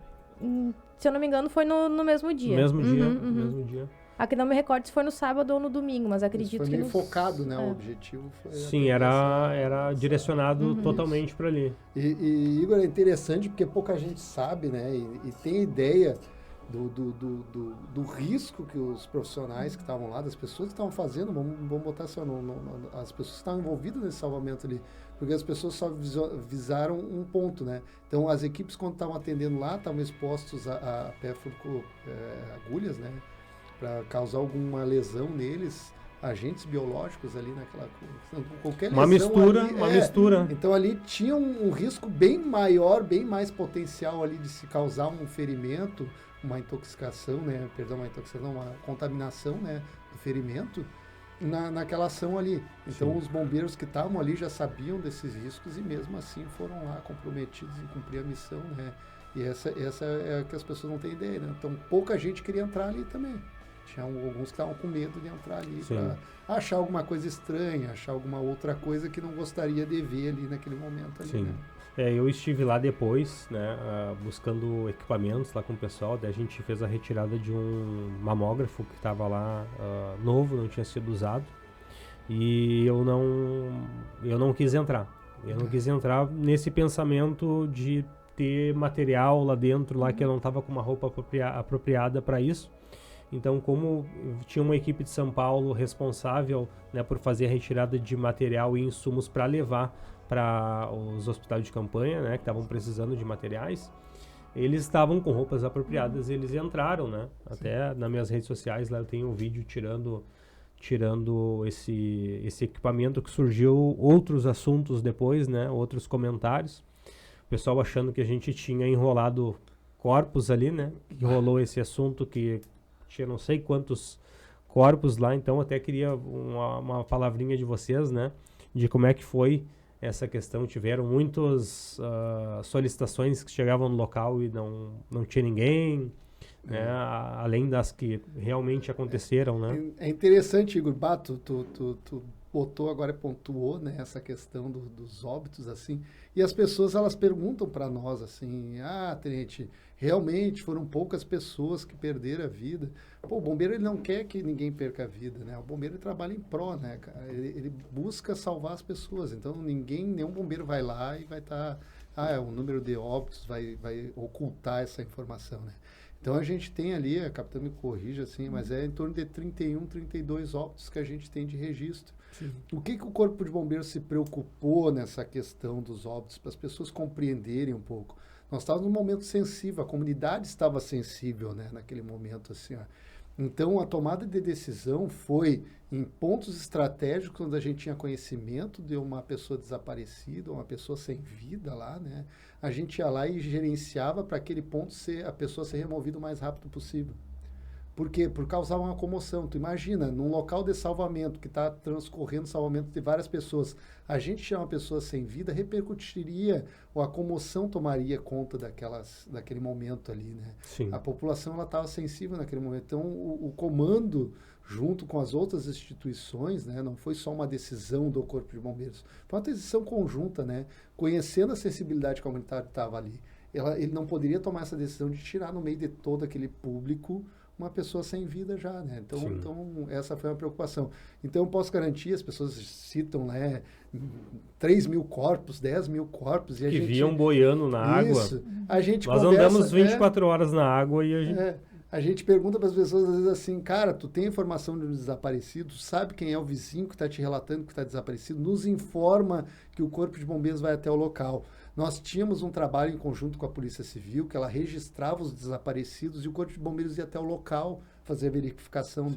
Se eu não me engano, foi no mesmo dia. No mesmo dia, no mesmo dia. Aqui não me recordo se foi no sábado ou no domingo, mas acredito que... Foi meio focado, né? O objetivo foi... Sim, era direcionado totalmente para ali. E, Igor, é interessante porque pouca gente sabe, né? E tem ideia do risco que os profissionais que estavam lá, das pessoas que estavam fazendo, vamos botar assim, as pessoas que estavam envolvidas nesse salvamento ali, porque as pessoas só visaram um ponto, né? Então, as equipes, quando estavam atendendo lá, estavam expostos a agulhas, né? Para causar alguma lesão neles, agentes biológicos ali naquela coisa. Qualquer Uma lesão mistura, ali, uma mistura. Então ali tinha um risco bem maior, bem mais potencial ali de se causar um ferimento, uma intoxicação, né? Perdão, uma intoxicação, uma contaminação, né? Do ferimento naquela ação ali. Então Sim. os bombeiros que estavam ali já sabiam desses riscos e mesmo assim foram lá comprometidos em cumprir a missão, né? E essa é a que as pessoas não têm ideia, né? Então pouca gente queria entrar ali também. Tinha alguns que estavam com medo de entrar ali para achar alguma coisa estranha, achar alguma outra coisa que não gostaria de ver ali naquele momento ali, Sim. né? Eu estive lá depois, né, buscando equipamentos lá com o pessoal, daí a gente fez a retirada de um mamógrafo que estava lá novo, não tinha sido usado, e eu não quis entrar. Eu não quis entrar nesse pensamento de ter material lá dentro, lá que eu não estava com uma roupa apropriada para isso. Então, como tinha uma equipe de São Paulo responsável, né, por fazer a retirada de material e insumos para levar para os hospitais de campanha, né, que estavam precisando de materiais, eles estavam com roupas apropriadas, eles entraram, né? Até nas minhas redes sociais lá eu tenho um vídeo tirando esse equipamento, que surgiu outros assuntos depois, né, outros comentários. O pessoal achando que a gente tinha enrolado corpos ali, né? Que rolou esse assunto que tinha não sei quantos corpos lá, então até queria uma palavrinha de vocês, né? De como é que foi essa questão. Tiveram muitas solicitações que chegavam no local e não tinha ninguém, né? Além das que realmente aconteceram, né? É interessante, Igor Bato, tu botou agora, pontuou, né, essa questão dos óbitos, assim, e as pessoas, elas perguntam para nós, assim, tenente, realmente foram poucas pessoas que perderam a vida. Pô, o bombeiro, ele não quer que ninguém perca a vida, né? O bombeiro, ele trabalha em pró, né, cara? Ele busca salvar as pessoas, então nenhum bombeiro vai lá e vai estar, o número de óbitos vai ocultar essa informação, né? Então a gente tem ali, a capitã me corrige assim, mas é em torno de 31, 32 óbitos que a gente tem de registro. Sim. O que o Corpo de Bombeiros se preocupou nessa questão dos óbitos, para as pessoas compreenderem um pouco? Nós estávamos num momento sensível, a comunidade estava sensível, né, naquele momento, assim, ó. Então, a tomada de decisão foi em pontos estratégicos, onde a gente tinha conhecimento de uma pessoa desaparecida, uma pessoa sem vida lá, né? A gente ia lá e gerenciava para aquele ponto a pessoa ser removida o mais rápido possível. Por quê? Por causar uma comoção. Tu imagina, num local de salvamento, que está transcorrendo o salvamento de várias pessoas, a gente tirar uma pessoa sem vida, repercutiria, ou a comoção tomaria conta daquele momento ali, né? Sim. A população, ela estava sensível naquele momento. Então, o comando, junto com as outras instituições, né, não foi só uma decisão do Corpo de Bombeiros, foi uma decisão conjunta, né? Conhecendo a sensibilidade comunitária que estava ali. Ele não poderia tomar essa decisão de tirar no meio de todo aquele público uma pessoa sem vida já, né? Então essa foi uma preocupação. Então, eu posso garantir, as pessoas citam, né, 3 mil corpos, 10 mil corpos. E a que gente viam boiando na água. Isso. A gente Nós andamos 24 horas na água e a gente... A gente pergunta para as pessoas, às vezes, assim, cara, tu tem informação de um desaparecido, sabe quem é o vizinho que está te relatando que está desaparecido, nos informa que o Corpo de Bombeiros vai até o local. Nós tínhamos um trabalho em conjunto com a Polícia Civil, que ela registrava os desaparecidos e o Corpo de Bombeiros ia até o local fazer a verificação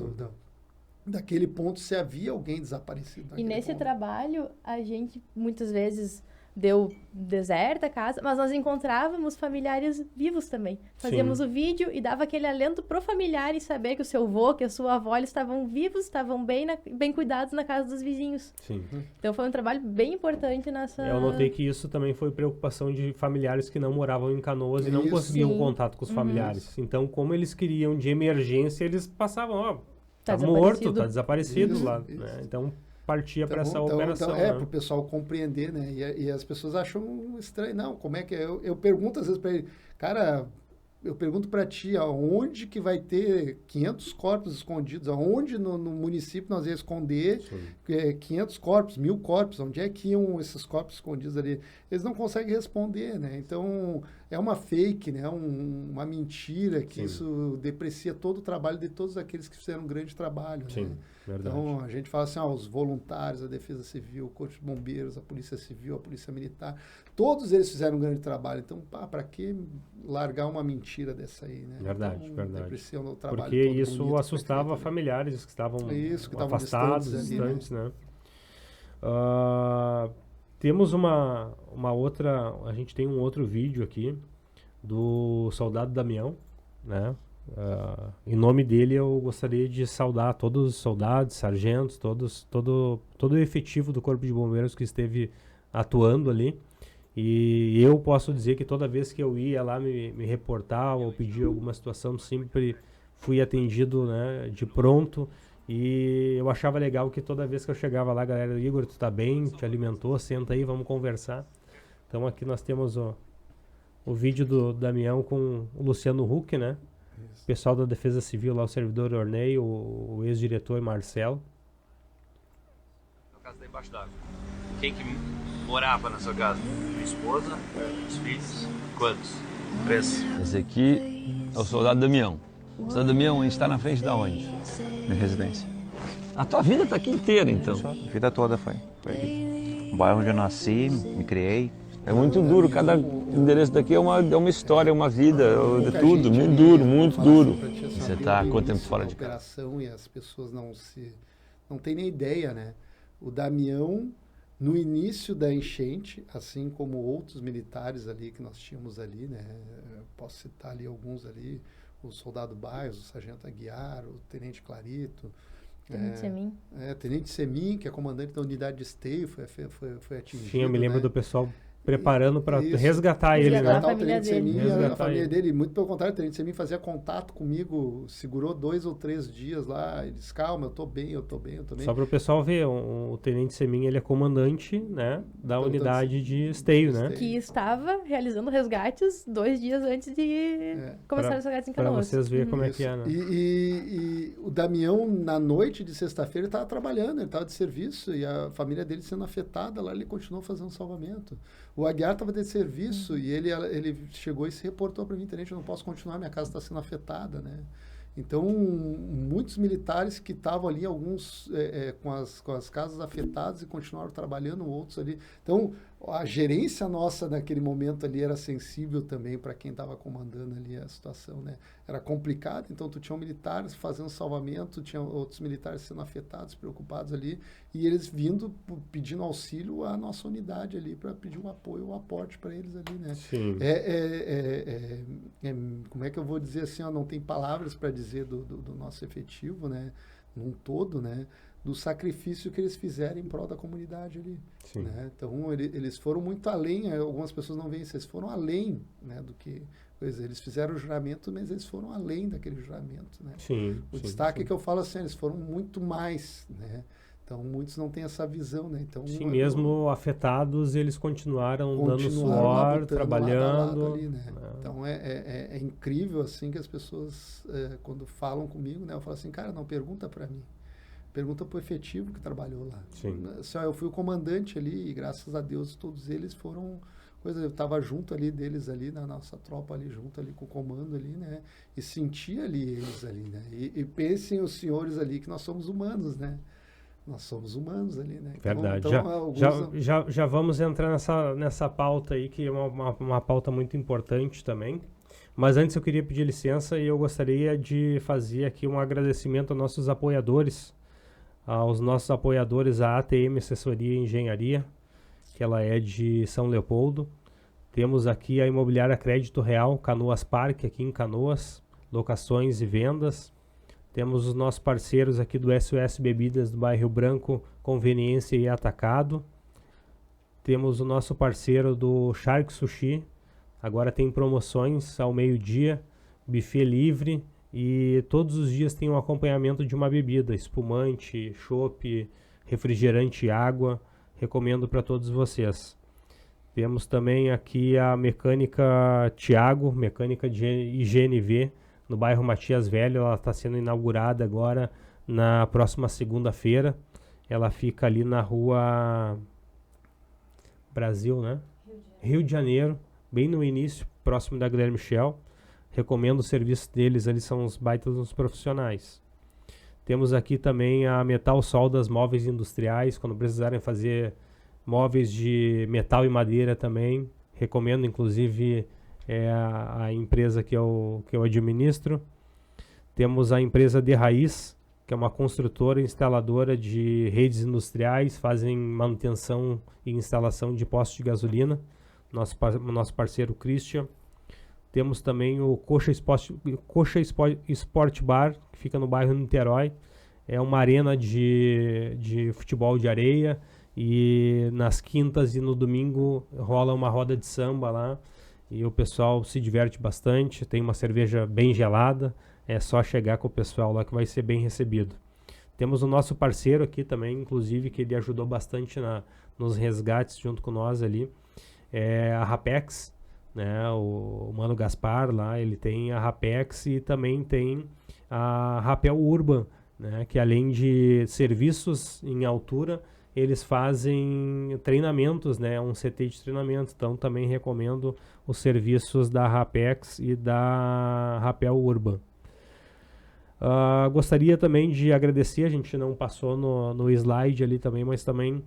daquele ponto, se havia alguém desaparecido. E nesse ponto. trabalho, a gente muitas vezes deu deserta a casa, mas nós encontrávamos familiares vivos também. Fazíamos o vídeo e dava aquele alento pro familiar e saber que o seu avô, que a sua avó, eles estavam vivos, estavam bem cuidados na casa dos vizinhos. Sim. Então foi um trabalho bem importante nessa... Eu notei que isso também foi preocupação de familiares que não moravam em Canoas e não conseguiam contato com os familiares. Então, como eles queriam de emergência, eles passavam, tá morto, tá desaparecido lá. Né? Então, partia para essa operação. Então, para o pessoal compreender, né? E as pessoas acham estranho. Não, como é que é? Eu pergunto às vezes para ele, cara, eu pergunto para ti, aonde que vai ter 500 corpos escondidos? Aonde no município nós ia esconder 500 corpos, 1000 corpos? Onde é que iam esses corpos escondidos ali? Eles não conseguem responder, né? Então, é uma fake, né? Uma mentira que isso deprecia todo o trabalho de todos aqueles que fizeram um grande trabalho, né? Verdade. Então, a gente fala assim, os voluntários, a Defesa Civil, o Corpo de Bombeiros, a Polícia Civil, a Polícia Militar, todos eles fizeram um grande trabalho. Então, para que largar uma mentira dessa aí, né? Verdade, então, verdade. Depreciam o trabalho Porque todo isso bonito assustava que familiares que estavam estavam afastados, distantes ali, né? Temos uma outra, a gente tem um outro vídeo aqui do Soldado Damião, né? Em nome dele eu gostaria de saudar todos os soldados, sargentos, todo o efetivo do Corpo de Bombeiros que esteve atuando ali. E eu posso dizer que toda vez que eu ia lá me reportar ou pedir alguma situação, sempre fui atendido, né, de pronto. E eu achava legal que toda vez que eu chegava lá, galera, Igor, tu tá bem? Te alimentou? Senta aí, vamos conversar. Então aqui nós temos o vídeo do Damião com o Luciano Huck, né? Isso. Pessoal da Defesa Civil lá, o servidor Ornei, o ex-diretor Marcelo. A casa tá embaixo d'água. Quem que morava na sua casa? Minha esposa, os filhos. Quantos? 3. Esse aqui é o soldado Damião. O soldado Damião, a gente está na frente da onde? Minha residência. A tua vida tá aqui inteira, então. A vida toda foi aqui. O bairro onde eu nasci, me criei. É muito duro, cada endereço daqui é uma história, uma vida, é tudo, muito duro, muito duro. Você tá quanto tempo fora de casa? Operação, e as pessoas não têm nem ideia, né? O Damião, no início da enchente, assim como outros militares ali que nós tínhamos ali, né? Eu posso citar ali alguns ali, o soldado Bairros, o sargento Aguiar, o tenente Clarito. Tenente Semin. Tenente Semin, que é comandante da unidade de Esteio, foi atingido. Sim, eu me lembro, né? do pessoal preparando para Isso. resgatar ele, Resgatar né? a família o Tenente Semin, dele. a família dele, muito pelo contrário, o Tenente Semin fazia contato comigo, segurou 2 ou 3 dias lá, ele disse, calma, eu tô bem. Só para o pessoal ver, o Tenente Semin, ele é comandante, né, da unidade de Esteio, né? Que estava realizando resgates 2 dias antes de começar os resgates em Para Canoas. vocês verem como é que é, né? E o Damião, na noite de sexta-feira, ele estava trabalhando, ele estava de serviço, e a família dele sendo afetada lá, ele continuou fazendo salvamento. O Aguiar estava de serviço e ele chegou e se reportou para mim, tenente, eu não posso continuar, minha casa está sendo afetada, né? Então, muitos militares que estavam ali, alguns com as casas afetadas e continuaram trabalhando, outros ali. Então, a gerência nossa naquele momento ali era sensível também para quem estava comandando ali a situação, né? Era complicado, então tu tinha militares fazendo salvamento, tinha outros militares sendo afetados, preocupados ali, e eles vindo pedindo auxílio à nossa unidade ali para pedir um apoio, um aporte para eles ali, né? Sim. Como é que eu vou dizer assim, não tem palavras para dizer do nosso efetivo, né? Num todo, né? Do sacrifício que eles fizeram em prol da comunidade ali. Sim. Né? Então, eles foram muito além, algumas pessoas não veem isso, eles foram além, né, do que... Pois eles fizeram o juramento, mas eles foram além daquele juramento, né? Sim. O destaque é que eu falo assim, eles foram muito mais, né? Então, muitos não têm essa visão, né? Então, Sim, mesmo afetados, eles continuaram dando suor, trabalhando. Ali, né? Então, é incrível, assim, que as pessoas, quando falam comigo, né? Eu falo assim, cara, não pergunta para mim. Pergunta para o efetivo que trabalhou lá. Sim. Assim, eu fui o comandante ali e, graças a Deus, todos eles foram... eu estava junto ali deles ali, na nossa tropa ali, junto ali com o comando ali, né? E sentia ali eles ali, né? E pensem os senhores ali que nós somos humanos, né? Nós somos humanos ali, né? Verdade. Então, Já vamos entrar nessa pauta aí, que é uma pauta muito importante também. Mas antes eu queria pedir licença e eu gostaria de fazer aqui um agradecimento aos nossos apoiadores, a ATM Assessoria e Engenharia, que ela é de São Leopoldo. Temos aqui a Imobiliária Crédito Real, Canoas Parque, aqui em Canoas, locações e vendas. Temos os nossos parceiros aqui do SOS Bebidas do bairro Branco, Conveniência e Atacado. Temos o nosso parceiro do Shark Sushi, agora tem promoções ao meio-dia, buffet livre e todos os dias tem um acompanhamento de uma bebida, espumante, chopp, refrigerante e água. Recomendo para todos vocês. Temos também aqui a Mecânica Thiago, mecânica de IGNV, no bairro Matias Velho. Ela está sendo inaugurada agora na próxima segunda-feira. Ela fica ali na rua Brasil, né? Rio de Janeiro, bem no início, próximo da Guilherme Michel. Recomendo o serviço deles, ali são uns baitas uns profissionais. Temos aqui também a Metal Soldas Móveis Industriais, quando precisarem fazer móveis de metal e madeira também. Recomendo, inclusive, a empresa que eu administro. Temos a empresa De Raiz, que é uma construtora e instaladora de redes industriais, fazem manutenção e instalação de postos de gasolina. Nosso parceiro Christian. Temos também o Coxa Sport Bar, que fica no bairro Niterói. É uma arena de futebol de areia e nas quintas e no domingo rola uma roda de samba lá e o pessoal se diverte bastante. Tem uma cerveja bem gelada, é só chegar com o pessoal lá que vai ser bem recebido. Temos o nosso parceiro aqui também, inclusive, que ele ajudou bastante nos resgates junto com nós ali, é a Rapex, né? O Mano Gaspar lá, ele tem a Rapex e também tem a Rapel Urban, né? Que além de serviços em altura, eles fazem treinamentos, né? Um CT de treinamento, então também recomendo os serviços da Rapex e da Rapel Urban. Gostaria também de agradecer, a gente não passou no slide ali também, mas também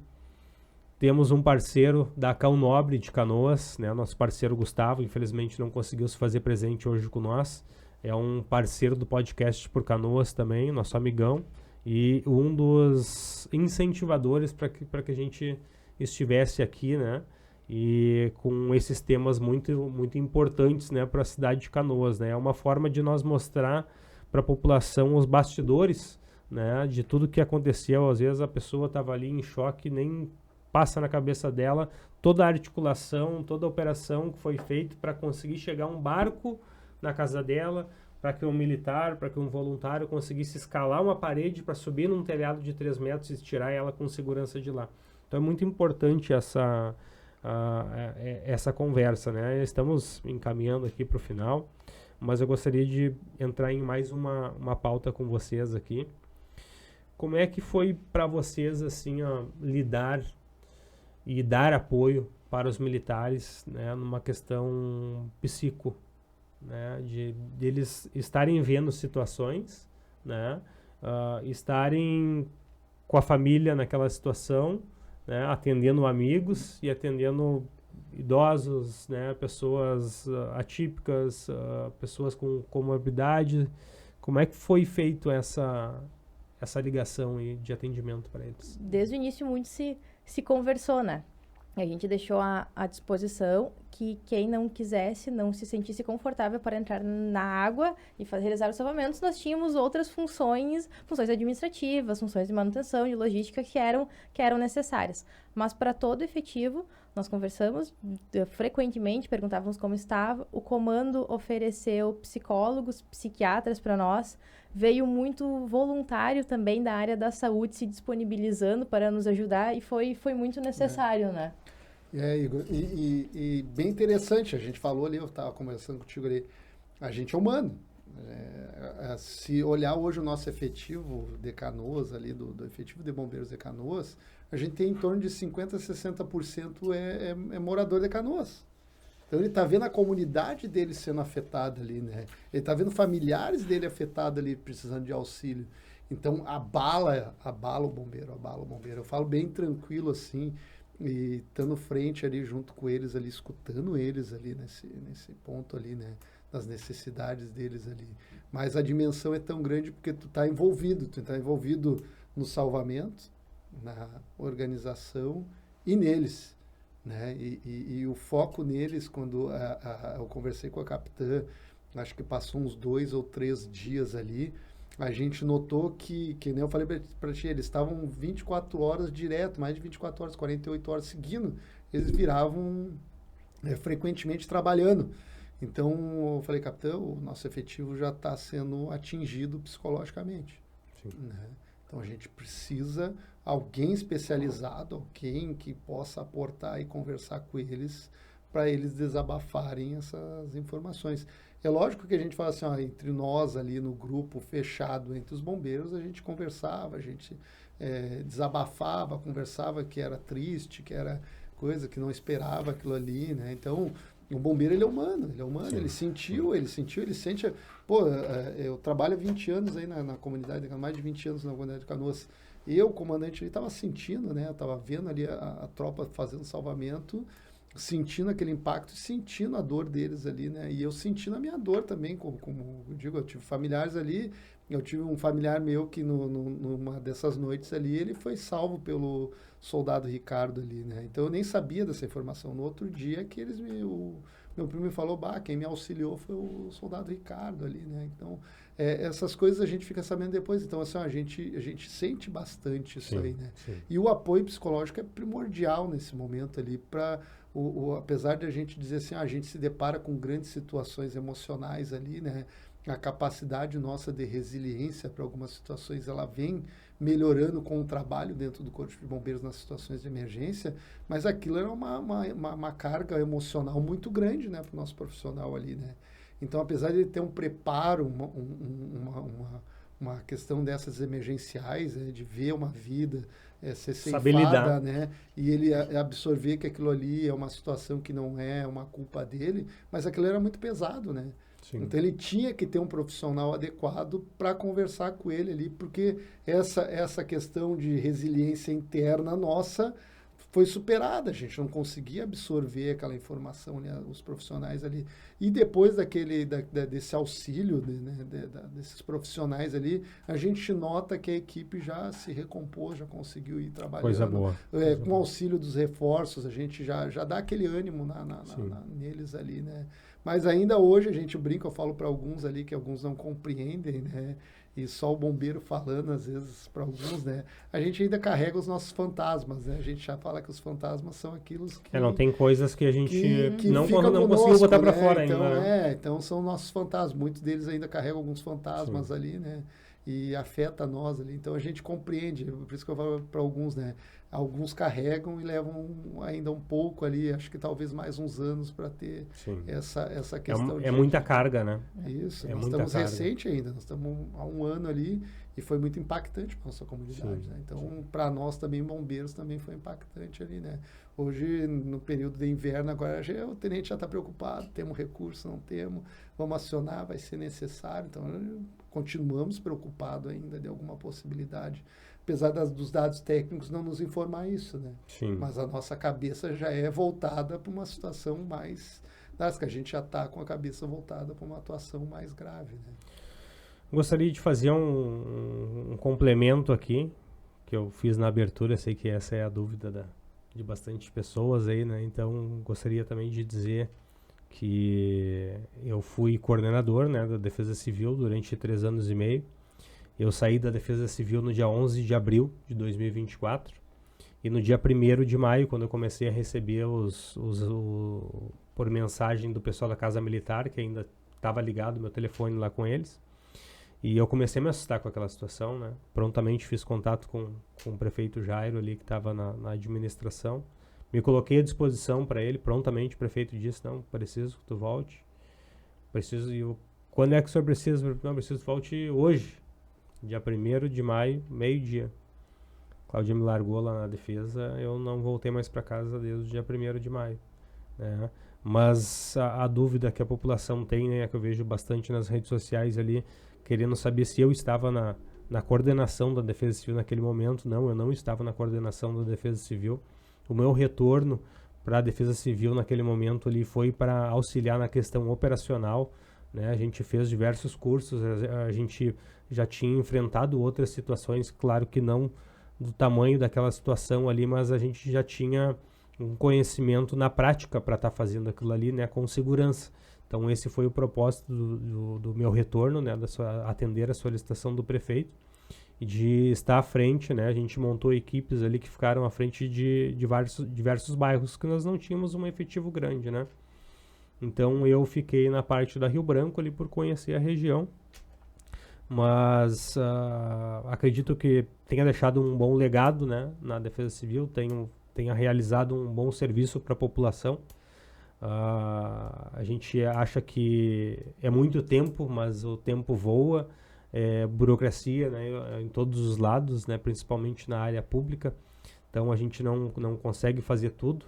temos um parceiro da Cão Nobre de Canoas, né? Nosso parceiro Gustavo, infelizmente não conseguiu se fazer presente hoje com nós. É um parceiro do podcast por Canoas também, nosso amigão, e um dos incentivadores para que a gente estivesse aqui, né? E com esses temas muito, muito importantes, né, para a cidade de Canoas, né? É uma forma de nós mostrar para a população os bastidores, né, de tudo que aconteceu. Às vezes a pessoa estava ali em choque, nem passa na cabeça dela toda a articulação, toda a operação que foi feita para conseguir chegar um barco na casa dela, para que um militar, para que um voluntário conseguisse escalar uma parede para subir num telhado de 3 metros e tirar ela com segurança de lá. Então é muito importante essa conversa, né? Estamos encaminhando aqui para o final, mas eu gostaria de entrar em mais uma pauta com vocês aqui. Como é que foi para vocês assim, lidar e dar apoio para os militares, né, numa questão psico, né, de eles estarem vendo situações, né, estarem com a família naquela situação, né, atendendo amigos e atendendo idosos, né, pessoas atípicas, pessoas com comorbidade. Como é que foi feito essa ligação de atendimento para eles? Desde o início muito se conversou, né? A gente deixou à disposição que quem não quisesse, não se sentisse confortável para entrar na água e realizar os salvamentos, nós tínhamos outras funções administrativas, funções de manutenção, de logística que eram necessárias. Mas para todo efetivo, nós conversamos frequentemente, perguntávamos como estava. O comando ofereceu psicólogos, psiquiatras para nós. Veio muito voluntário também da área da saúde se disponibilizando para nos ajudar e foi muito necessário, né? Igor, e bem interessante, a gente falou ali, eu estava conversando contigo ali, a gente é humano. Se olhar hoje o nosso efetivo de Canoas, ali do efetivo de bombeiros de Canoas, a gente tem em torno de 50% a 60% é morador de Canoas. Então ele está vendo a comunidade dele sendo afetada ali, né? Ele está vendo familiares dele afetados ali, precisando de auxílio. Então abala o bombeiro. Eu falo bem tranquilo assim, e estando frente ali junto com eles ali, escutando eles ali nesse ponto ali, né? Das necessidades deles ali. Mas a dimensão é tão grande porque tu está envolvido no salvamento, na organização e neles, né? E o foco neles, quando eu conversei com a capitã, acho que passou uns 2 ou 3 dias ali, a gente notou que nem eu falei para ti, eles estavam 24 horas direto, mais de 24 horas, 48 horas seguindo, eles viravam frequentemente trabalhando. Então, eu falei, capitão, o nosso efetivo já está sendo atingido psicologicamente. Né? Então, a gente precisa alguém especializado, alguém que possa aportar e conversar com eles para eles desabafarem essas informações. É lógico que a gente fala assim, entre nós ali no grupo fechado entre os bombeiros, a gente conversava, a gente desabafava, conversava que era triste, que era coisa que não esperava aquilo ali, né? Então, O bombeiro, ele é humano, ele sentiu, ele sente... Pô, eu trabalho há 20 anos aí na comunidade, mais de 20 anos na comunidade de Canoas. Eu, comandante, ele estava sentindo, né? Eu estava vendo ali a tropa fazendo salvamento, sentindo aquele impacto, sentindo a dor deles ali, né? E eu sentindo a minha dor também, como eu digo, eu tive familiares ali, eu tive um familiar meu que numa dessas noites ali, ele foi salvo pelo soldado Ricardo ali, né? Então eu nem sabia dessa informação. No outro dia que meu primo me falou, quem me auxiliou foi o soldado Ricardo ali, né? Então, essas coisas a gente fica sabendo depois. Então, assim, a gente sente bastante isso aí, né? Sim. E o apoio psicológico é primordial nesse momento ali para... apesar de a gente dizer assim, a gente se depara com grandes situações emocionais ali, né? A capacidade nossa de resiliência para algumas situações, ela vem melhorando com o trabalho dentro do Corpo de Bombeiros nas situações de emergência, mas aquilo era uma carga emocional muito grande, né, para o nosso profissional ali, né? Então, apesar de ele ter um preparo, uma questão dessas emergenciais, de ver uma vida ser ceifada, né? E ele absorver que aquilo ali é uma situação que não é uma culpa dele, mas aquilo era muito pesado, né? Sim. Então ele tinha que ter um profissional adequado para conversar com ele ali, porque essa questão de resiliência interna nossa foi superada, a gente não conseguia absorver aquela informação, né, os profissionais ali. E depois desse auxílio desses profissionais ali, a gente nota que a equipe já se recompôs, já conseguiu ir trabalhando. Coisa boa. Com o auxílio dos reforços, a gente já dá aquele ânimo neles ali, né? Mas ainda hoje a gente brinca, eu falo para alguns ali que alguns não compreendem, né? E só o bombeiro falando, às vezes, para alguns, né? A gente ainda carrega os nossos fantasmas, né? A gente já fala que os fantasmas são aquilo que... não tem coisas que a gente não conosco, conseguiu botar para né? fora então, ainda. Então são nossos fantasmas. Muitos deles ainda carregam alguns fantasmas ali, né? E afeta nós ali. Então a gente compreende. Por isso que eu falo para alguns, né? Alguns carregam e levam ainda um pouco ali, acho que talvez mais uns anos para ter essa questão. É muita carga, né? Isso, nós estamos recente ainda, nós estamos há um ano ali e foi muito impactante para a nossa comunidade, né? Então, para nós também, bombeiros, também foi impactante ali, né? Hoje, no período de inverno, agora o tenente já está preocupado, temos recurso, não temos, vamos acionar, vai ser necessário, então continuamos preocupados ainda de alguma possibilidade, apesar dos dados técnicos não nos informar isso, né? Sim. Mas a nossa cabeça já é voltada para uma situação mais... que a gente já está com a cabeça voltada para uma atuação mais grave, né? Gostaria de fazer um complemento aqui, que eu fiz na abertura, sei que essa é a dúvida de bastante pessoas aí, né? Então, gostaria também de dizer que eu fui coordenador, né, da Defesa Civil durante 3 anos e meio. Eu saí da Defesa Civil no dia 11 de abril de 2024 e no dia 1º de maio, quando eu comecei a receber por mensagem do pessoal da Casa Militar, que ainda estava ligado meu telefone lá com eles, e eu comecei a me assustar com aquela situação, né? Prontamente fiz contato com o prefeito Jairo ali, que estava na administração. Me coloquei à disposição para ele, prontamente o prefeito disse, não, preciso que tu volte. Quando é que o senhor precisa? Não, preciso que tu volte hoje. Dia 1º de maio, meio-dia. Claudia me largou lá na defesa, eu não voltei mais para casa desde o dia 1º de maio. Né? Mas a dúvida que a população tem, né, que eu vejo bastante nas redes sociais ali, querendo saber se eu estava na coordenação da Defesa Civil naquele momento. Não, eu não estava na coordenação da Defesa Civil. O meu retorno para a Defesa Civil naquele momento ali foi para auxiliar na questão operacional, né? A gente fez diversos cursos, a gente já tinha enfrentado outras situações, claro que não do tamanho daquela situação ali, mas a gente já tinha um conhecimento na prática para estar fazendo aquilo ali, né, com segurança. Então esse foi o propósito do meu retorno, né, atender a solicitação do prefeito e de estar à frente, né. A gente montou equipes ali que ficaram à frente de diversos bairros que nós não tínhamos um efetivo grande, né. Então eu fiquei na parte da Rio Branco ali por conhecer a região, mas acredito que tenha deixado um bom legado, né, na Defesa Civil, tenha realizado um bom serviço para a população. A gente acha que é muito tempo, mas o tempo voa, burocracia, né, em todos os lados, né, principalmente na área pública, então a gente não consegue fazer tudo.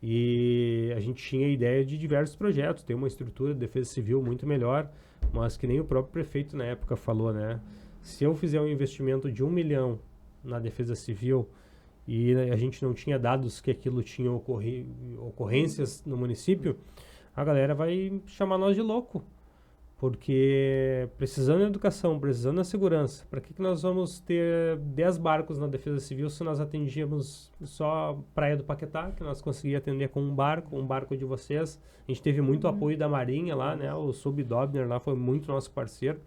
E a gente tinha ideia de diversos projetos, tem uma estrutura de defesa civil muito melhor, mas que nem o próprio prefeito na época falou, né? Se eu fizer um investimento de 1 milhão na defesa civil e a gente não tinha dados que aquilo tinha ocorrências no município, a galera vai chamar nós de louco. Porque precisando da educação, precisando da segurança, para que nós vamos ter 10 barcos na defesa civil se nós atendíamos só a Praia do Paquetá, que nós conseguíamos atender com um barco de vocês. A gente teve muito apoio da Marinha lá, né? O Subdobner lá foi muito nosso parceiro.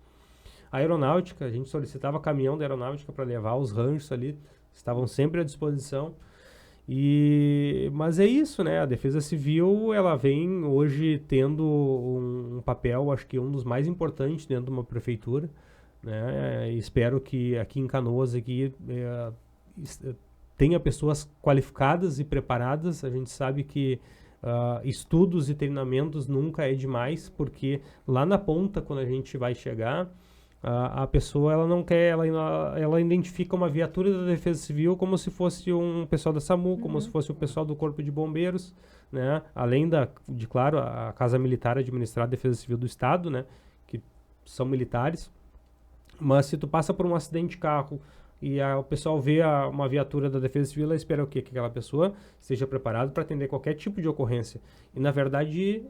A aeronáutica, a gente solicitava caminhão da aeronáutica para levar os ranchos ali, estavam sempre à disposição. Mas é isso, né? A defesa civil, ela vem hoje tendo um papel, acho que um dos mais importantes dentro de uma prefeitura, né? Espero que aqui em Canoas tenha pessoas qualificadas e preparadas. A gente sabe que estudos e treinamentos nunca é demais, porque lá na ponta, quando a gente vai chegar, a pessoa, ela não quer, ela identifica uma viatura da Defesa Civil como se fosse um pessoal da SAMU, como se fosse o pessoal do Corpo de Bombeiros, né? Além claro, a Casa Militar administrar a Defesa Civil do Estado, né? Que são militares. Mas se tu passa por um acidente de carro e o pessoal vê uma viatura da Defesa Civil, ela espera o quê? Que aquela pessoa esteja preparada para atender qualquer tipo de ocorrência. E, na verdade,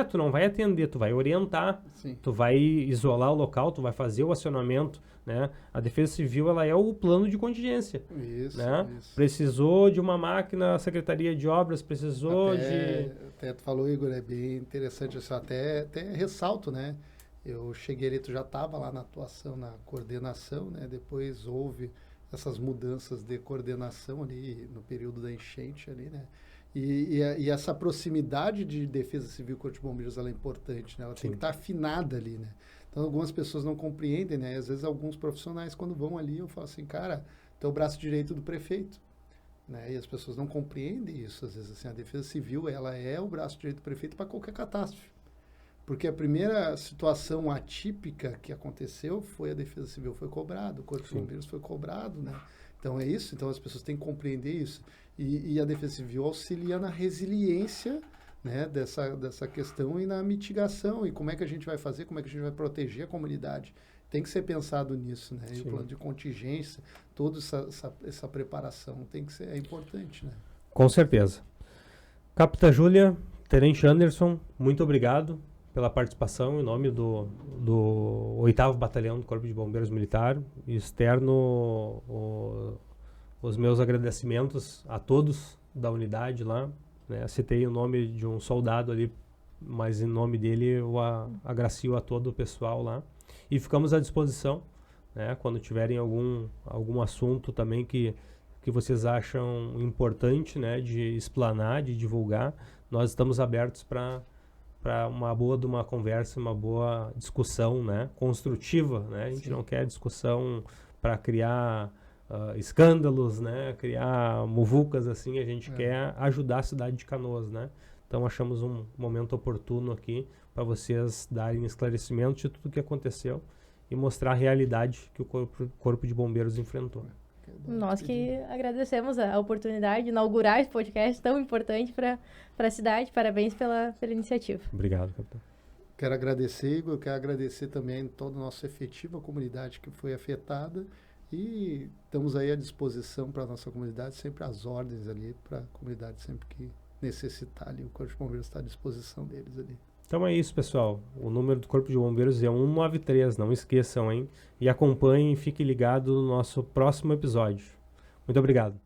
tu não vai atender, tu vai orientar, Sim. Tu vai isolar o local, tu vai fazer o acionamento, né? A Defesa Civil, ela é o plano de contingência. Isso, né? isso. Precisou de uma máquina, a Secretaria de Obras precisou Até tu falou, Igor, é bem interessante isso. Até ressalto, né? Eu cheguei ali, tu já estava lá na atuação, na coordenação, né? Depois houve essas mudanças de coordenação ali no período da enchente ali, né? E essa proximidade de Defesa Civil e Corpo de Bombeiros, ela é importante, né? Ela tem que estar afinada ali, né? Então, algumas pessoas não compreendem, né? Às vezes, alguns profissionais, quando vão ali, eu falo assim, cara, tu é o braço direito do prefeito, né? E as pessoas não compreendem isso, às vezes, assim, a Defesa Civil, ela é o braço direito do prefeito para qualquer catástrofe. Porque a primeira situação atípica que aconteceu foi a Defesa Civil foi cobrado, o Corpo de Bombeiros foi cobrado, né? Então, é isso. Então, as pessoas têm que compreender isso. E a Defesa Civil auxilia na resiliência, né, dessa questão e na mitigação. E como é que a gente vai fazer, como é que a gente vai proteger a comunidade. Tem que ser pensado nisso, né? E o plano de contingência, toda essa preparação tem que ser, é importante, né? Com certeza. Capitã Júlia, Tenente Anderson, muito obrigado pela participação em nome do 8º Batalhão do Corpo de Bombeiros Militar. Externo os meus agradecimentos a todos da unidade lá, né? Citei o nome de um soldado ali, mas em nome dele eu agracio a todo o pessoal lá. E ficamos à disposição, né? Quando tiverem algum assunto também que vocês acham importante, né? De explanar, de divulgar, nós estamos abertos para uma boa conversa, uma boa discussão, né? Construtiva, né? A gente não quer discussão para criar escândalos, né? Criar muvucas, assim. A gente quer ajudar a cidade de Canoas, né? Então achamos um momento oportuno aqui para vocês darem esclarecimento de tudo o que aconteceu e mostrar a realidade que o Corpo de Bombeiros enfrentou. Nós que agradecemos a oportunidade de inaugurar esse podcast tão importante para a cidade. Parabéns pela iniciativa. Obrigado, capitão. Quero agradecer, Igor, quero agradecer também toda a nossa efetiva comunidade que foi afetada e estamos aí à disposição para a nossa comunidade, sempre às ordens ali, para a comunidade sempre que necessitar ali, o Corpo de Bombeiros está à disposição deles ali. Então é isso, pessoal. O número do Corpo de Bombeiros é 193, não esqueçam, hein? E acompanhem e fiquem ligados no nosso próximo episódio. Muito obrigado.